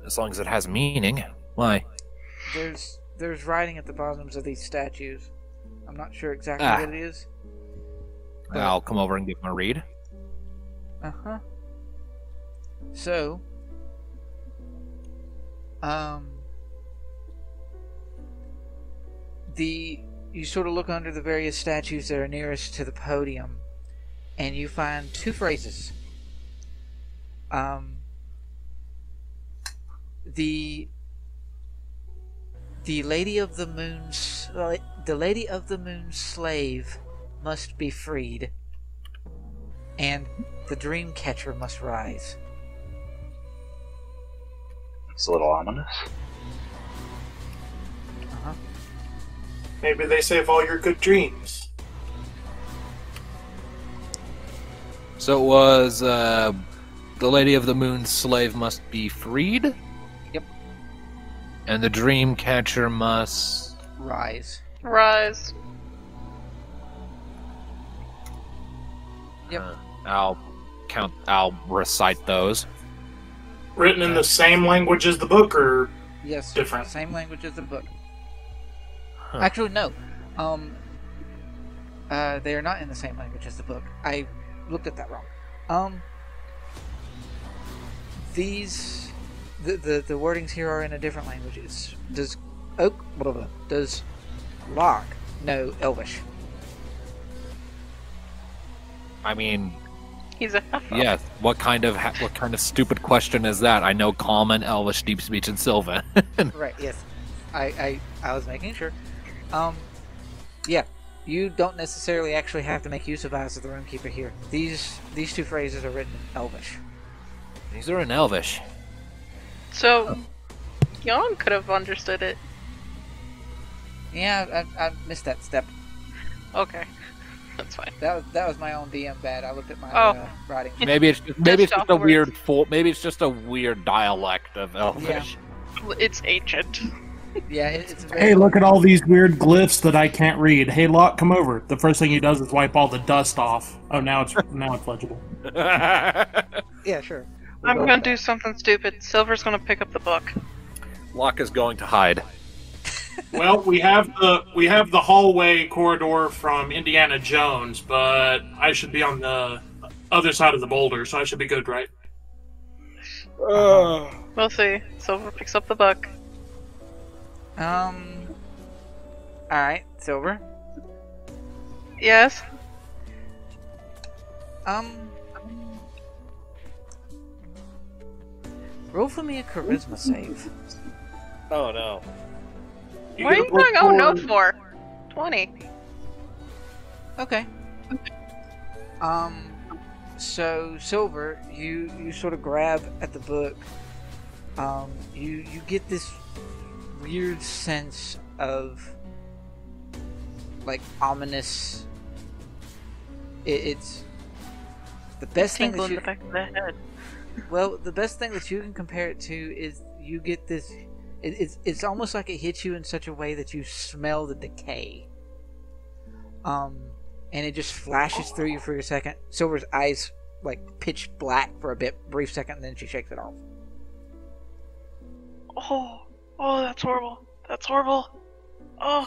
as long as it has meaning. Why? There's writing at the bottoms of these statues. I'm not sure exactly what it is. I'll come over and give him a read. Uh-huh. So, you sort of look under the various statues that are nearest to the podium, and you find two phrases. The Lady of the Moon's slave must be freed, and the dream catcher must rise. It's a little ominous. Uh-huh. Maybe they save all your good dreams. So it was, the Lady of the Moon's slave must be freed? Yep. And the dream catcher must... Rise. Rise. Yep. I'll recite those. Written in the same language as the book, or Yes. different? Same language as the book. Huh. Actually, no. They are not in the same language as the book. I looked at that wrong. The wordings here are in a different language. Does Locke know Elvish? I mean, He's a half. yeah. What kind of stupid question is that? I know Common, Elvish, Deep Speech, and Sylvan. Right. Yes. I was making sure. Yeah. You don't necessarily actually have to make use of Eyes of the Roomkeeper here. These two phrases are written in Elvish. These are in Elvish. So, Yong could have understood it. Yeah, I missed that step. Okay, that's fine. That was my own DM bad. I looked at my writing. Maybe it's just off a the weird maybe it's just a weird dialect of Elvish. It's ancient. Yeah, it's very... Hey, look at all these weird glyphs that I can't read. Hey, Locke, come over. The first thing he does is wipe all the dust off. Oh, now it's legible. Yeah, sure. I'm gonna do something stupid. Silver's gonna pick up the book. Locke is going to hide. Well, we have the hallway corridor from Indiana Jones, but I should be on the other side of the boulder, so I should be good, right? We'll see. Silver picks up the book. Alright, Silver. Yes? Roll for me a charisma save. Oh no. What are you going oh no for? 20. Okay. So Silver, you sort of grab at the book. You get this weird sense of like ominous. It's the best thing that you. In the back of the head. Well, the best thing that you can compare it to is you get this. It's almost like it hits you in such a way that you smell the decay. And it just flashes through you for a second. Silver's eyes like pitch black for a brief second, and then she shakes it off. Oh, that's horrible. That's horrible. Oh,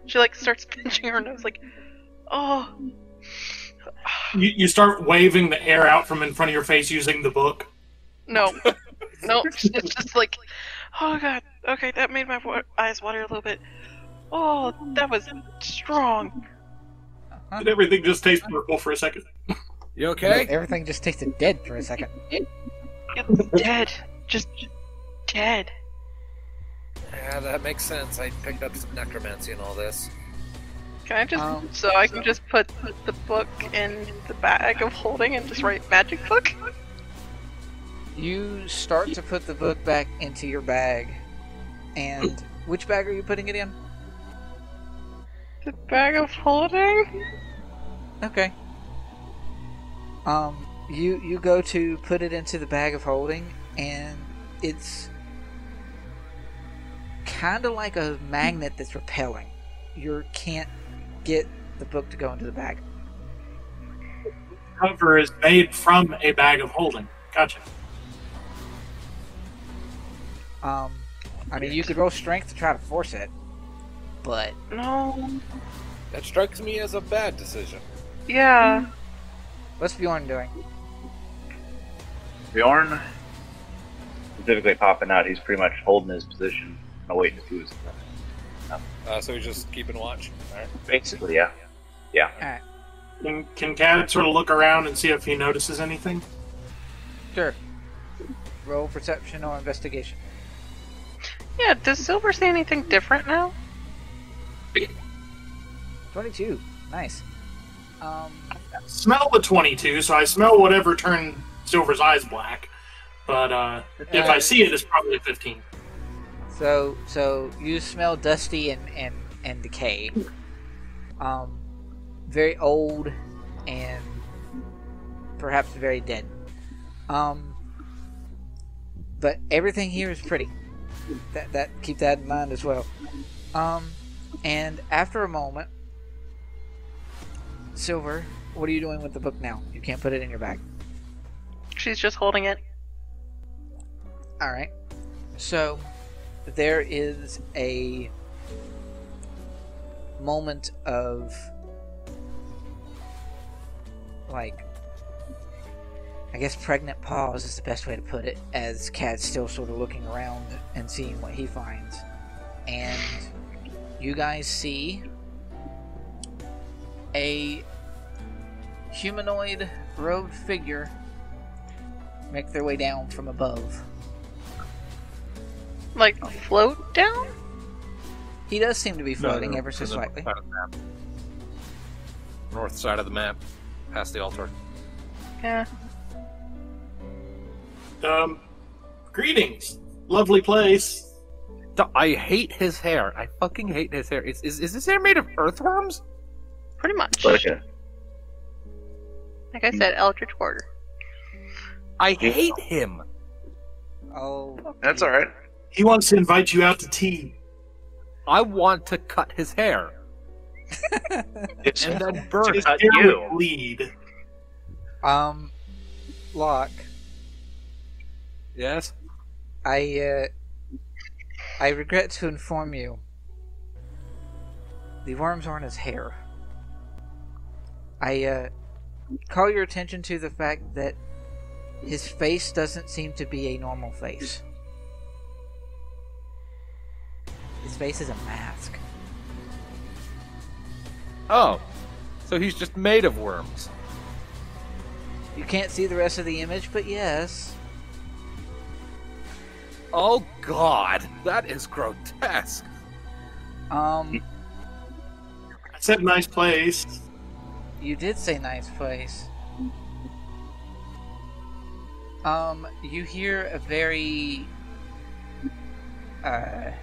she like starts pinching her nose, like, oh. You start waving the air out from in front of your face using the book. No, it's just like, oh god. Okay, that made my eyes water a little bit. Oh, that was strong. Did everything just taste purple for a second? You okay? Everything just tasted dead for a second. It's dead. Just dead. Yeah, that makes sense. I picked up some necromancy and all this. Can I just, so I can just put the book in the bag of holding and just write magic book? You start to put the book back into your bag, and which bag are you putting it in? The bag of holding? Okay. You go to put it into the bag of holding, and it's kind of like a magnet that's repelling. You can't get the book to go into the bag. Cover is made from a bag of holding. Gotcha. I mean, you could roll strength to try to force it, but No. That strikes me as a bad decision. Yeah. what's Bjorn doing? Bjorn, specifically popping out, he's pretty much holding his position and waiting to do his So he's just keeping watch. All right. Basically, yeah. Yeah. Alright, Can Cad sort of look around and see if he notices anything? sure. Roll perception or investigation. Yeah, does Silver see anything different now? 22. Nice. Smell the 22, so I smell whatever turned Silver's eyes black. But if I see it, it's probably a 15. So you smell dusty and decay. Very old and perhaps very dead. But everything here is pretty. That keep that in mind as well. And after a moment, Silver, what are you doing with the book now? You can't put it in your bag. She's just holding it. Alright. So, there is a moment of, like, I guess pregnant pause is the best way to put it, as Cad's still sort of looking around and seeing what he finds. And you guys see a humanoid robed figure make their way down from above. Like, float down? He does seem to be floating No, ever so to the slightly. north side of the map. North side of the map, past the altar. Yeah. Greetings. Lovely place. I hate his hair. I fucking hate his hair. Is his hair made of earthworms? Pretty much. Like a, Like I said, Eldritch Warder. I hate him. Oh, that's alright. He wants to invite you out to tea. I want to cut his hair It's and then burn His it. cut hair you. would bleed. Locke, Yes. I regret to inform you, the worms aren't his hair. I call your attention to the fact that his face doesn't seem to be a normal face. His face is a mask. Oh, so he's just made of worms. You can't see the rest of the image, but yes. Oh God, that is grotesque. I said nice place. You did say nice place. You hear a very, for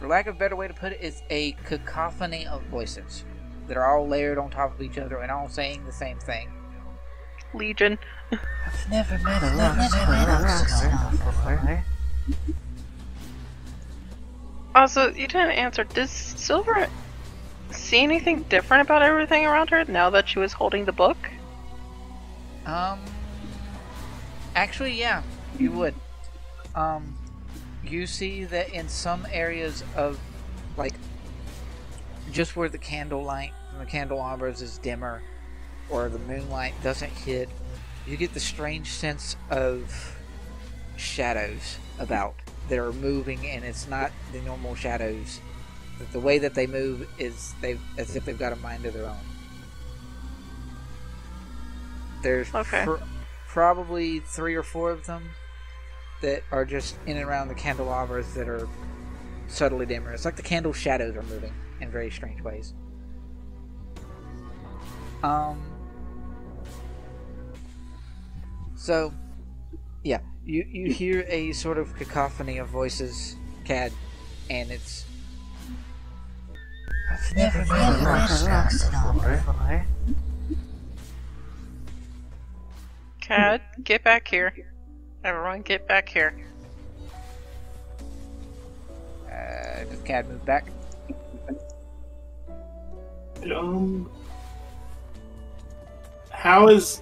lack of a better way to put it, it's a cacophony of voices that are all layered on top of each other and all saying the same thing. Legion. I've never met a Locke before. Also, you didn't answer. Does Silver see anything different about everything around her now that she was holding the book? Actually, yeah, you would. You see that in some areas of, like, just where the candlelight from the candelabras is dimmer, or the moonlight doesn't hit, you get the strange sense of shadows about that are moving, and it's not the normal shadows. The way that they move is as if they've got a mind of their own. There's probably 3 or 4 of them that are just in and around the candelabras that are subtly dimmer. It's like the candle shadows are moving in very strange ways. So, yeah, you hear a sort of cacophony of voices, Cad, and it's... I've never met a Locke before. Cad, get back here. Everyone, get back here. Does Cad move back? How is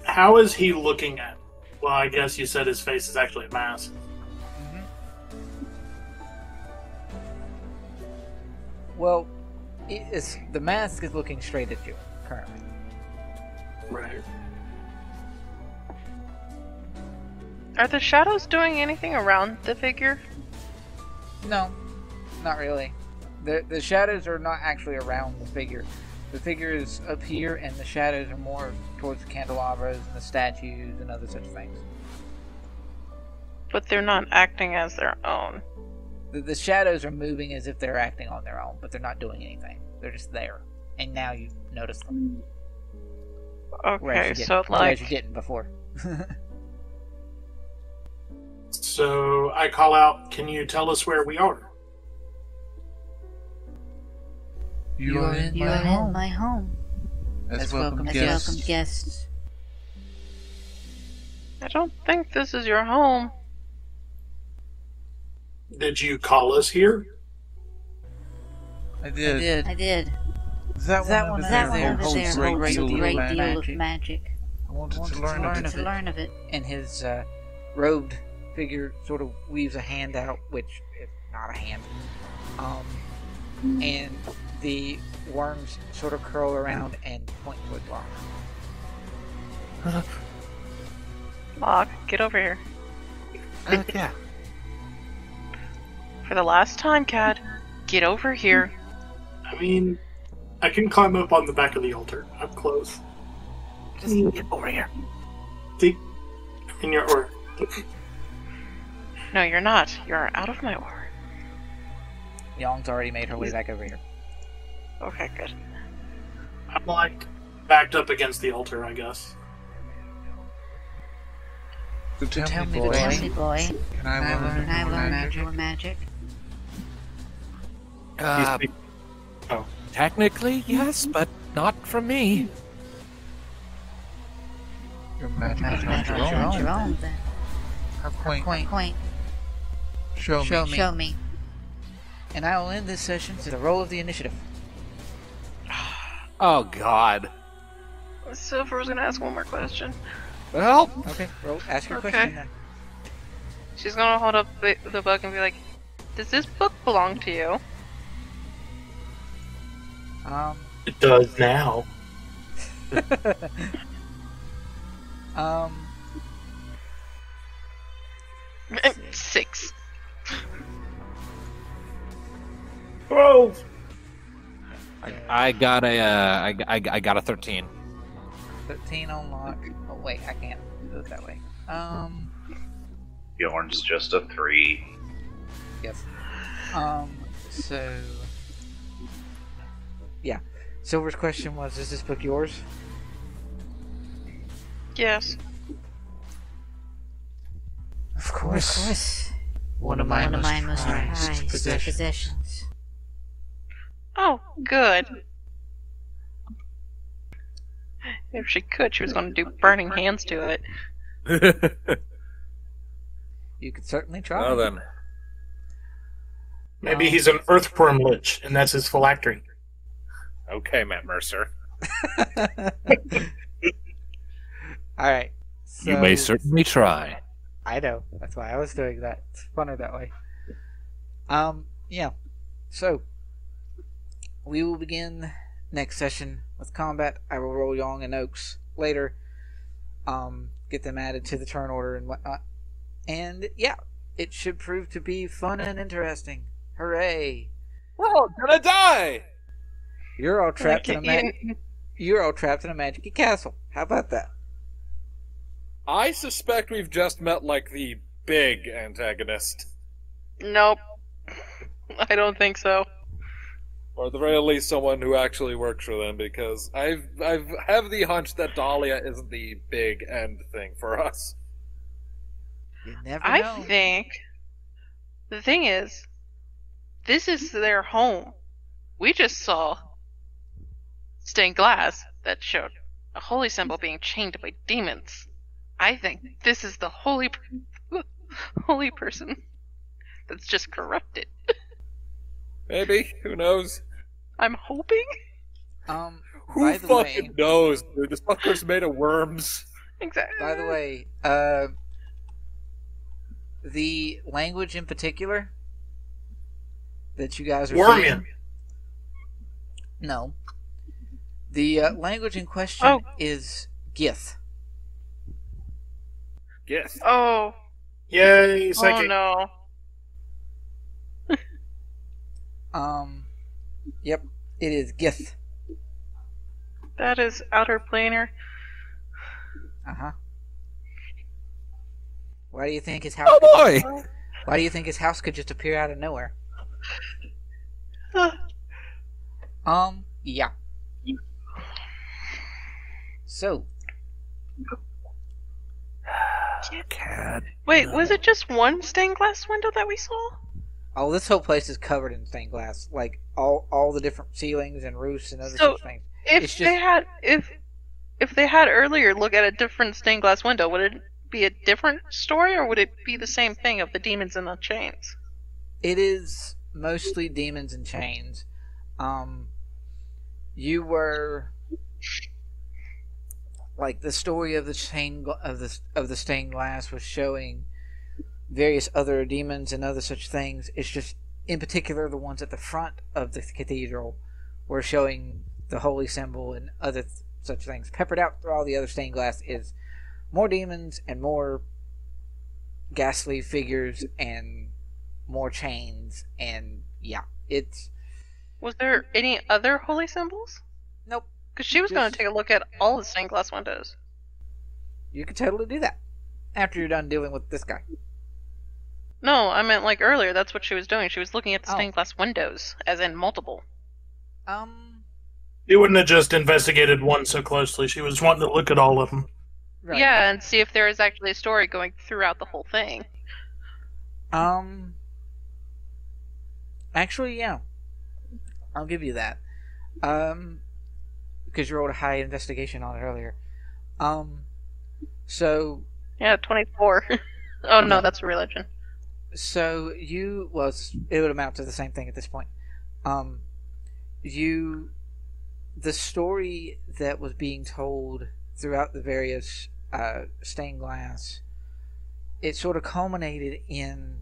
he looking at? Well, I guess you said his face is actually a mask. Mm-hmm. Well, the mask is looking straight at you currently. Right. Are the shadows doing anything around the figure? No, not really. The shadows are not actually around the figure. The figure is up here, and the shadows are more towards the candelabras and the statues and other such things. But they're not acting as their own. The shadows are moving as if they're acting on their own, but they're not doing anything. They're just there. And now you notice them. Okay, so like... Whereas you didn't before. So I call out, can you tell us where we are? You are in my home. As welcome guests. I don't think this is your home. Did you call us here? I did. That one there holds a great deal of magic. I wanted to learn of it. And his robed figure sort of weaves a hand out, which is not a hand. And the worms sort of curl around and point toward Locke. Locke, get over here. Okay. For the last time, Cad, get over here. I mean, I can climb up on the back of the altar. I'm close. Just get over here. See? In your order. No, you're not. You're out of my order. Yong's already made her way back over here. Okay, good. I'm like backed up against the altar, I guess. So tell me, boy, can I learn your magic? Technically, yes, but not from me. Your magic is not your own. Then. How quaint. Show me. And I will end this session to the roll of the initiative. Oh, God. Silver was gonna ask one more question. Well, Okay, roll. Ask your question then. She's gonna hold up the book and be like, does this book belong to you? It does now. 6. 12! I got a 13. 13 on Locke. Oh wait, I can't do it that way. Bjorn's just a 3. Yes. So, yeah. Silver's question was, is this book yours? Yes. Of course. One of my most prized possessions. Oh, good. If she could, she was going to do burning hands to it. You could certainly try. Well then. Maybe he's an earthworm lich, and that's his phylactery. Okay, Matt Mercer. Alright. You may certainly try. I know. That's why I was doing that. It's funner that way. Yeah. So, we will begin next session with combat. I will roll Yong and Oaks later. Get them added to the turn order and whatnot. And, yeah. It should prove to be fun and interesting. Hooray! We're all gonna die! You're all trapped in a magic castle. How about that? I suspect we've just met, like, the big antagonist. Nope. I don't think so. Or at the very least, someone who actually works for them, because I have the hunch that Dahlia isn't the big end thing for us. You never know. I think the thing is, this is their home. We just saw stained glass that showed a holy symbol being chained by demons. I think this is the holy person that's just corrupted. Maybe. Who knows? I'm hoping. Who fucking knows, dude? This fucker's made of worms. Exactly. By the way, the language in particular that you guys are Wormian. seeing, no. The language in question is Gith. Yes. Oh. Yay, psychic. Oh no. Yep, it is Gith. That is outer planar. Uh-huh. Why do you think his house? Oh boy! Why do you think his house could just appear out of nowhere? Yeah. So. Wait, was it just one stained glass window that we saw? Oh, this whole place is covered in stained glass, like all the different ceilings and roofs and other such things. If they had earlier look at a different stained glass window, would it be a different story, or would it be the same thing of the demons and the chains? It is mostly demons and chains. You were like the story of the stained glass was showing various other demons and other such things. It's just in particular the ones at the front of the cathedral were showing the holy symbol and other such things. Peppered out through all the other stained glass is more demons and more ghastly figures and more chains, and yeah, it's... Was there any other holy symbols? Nope. Because she was going to take a look at all the stained glass windows. You could totally do that after you're done dealing with this guy. No, I meant like earlier, that's what she was doing. She was looking at the stained glass windows, as in multiple. She wouldn't have just investigated one so closely. She was wanting to look at all of them. Right. Yeah, and see if there is actually a story going throughout the whole thing. Actually, yeah. I'll give you that. Because you rolled a high investigation on it earlier. So... Yeah, 24. Oh, no, that's a religion. So, it would amount to the same thing at this point. The story that was being told throughout the various stained glass, it sort of culminated in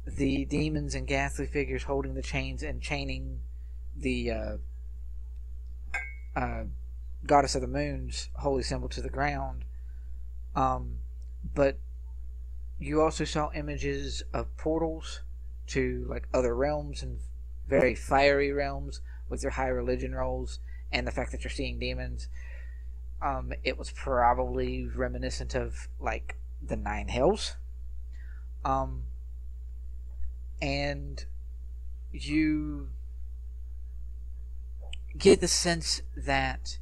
the demons and ghastly figures holding the chains and chaining the goddess of the moon's holy symbol to the ground. But you also saw images of portals to like other realms and very fiery realms with your high religion rolls, and the fact that you're seeing demons. It was probably reminiscent of like the Nine Hells. And you get the sense that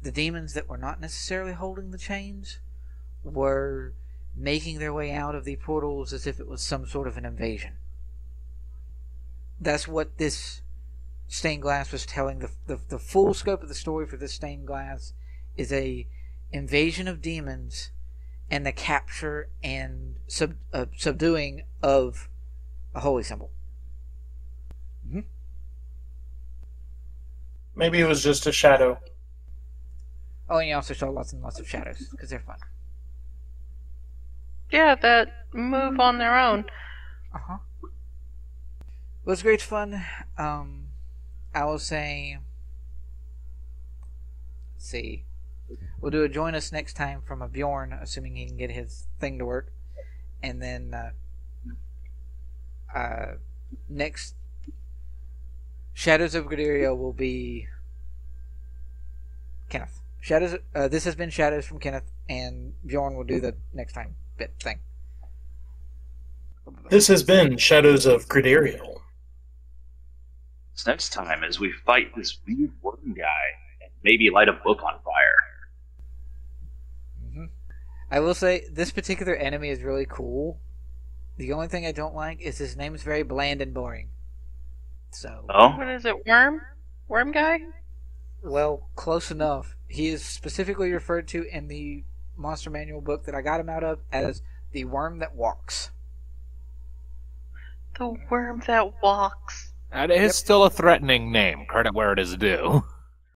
the demons that were not necessarily holding the chains were making their way out of the portals as if it was some sort of an invasion. That's what this stained glass was telling. The full scope of the story for this stained glass is a invasion of demons and the capture and subduing of a holy symbol. Mm-hmm. Maybe it was just a shadow. Oh, and you also saw lots and lots of shadows, because they're fun. Yeah, that move on their own. Uh-huh. It was great fun. I will say... Let's see. We'll do a join us next time from a Bjorn, assuming he can get his thing to work. And then... next... Shadows of Gradiriel will be... Kenneth. Shadows. This has been Shadows from Kenneth, and Bjorn will do the next time bit thing. This has been Shadows of Gradiriel. Next time, as we fight this weird worm guy and maybe light a book on fire. Mm-hmm. I will say this particular enemy is really cool. The only thing I don't like is his name is very bland and boring. So. Oh. What is it? Worm? Worm guy? Well, close enough. He is specifically referred to in the Monster Manual book that I got him out of as the worm that walks. The worm that walks. And it is still a threatening name, credit where it is due.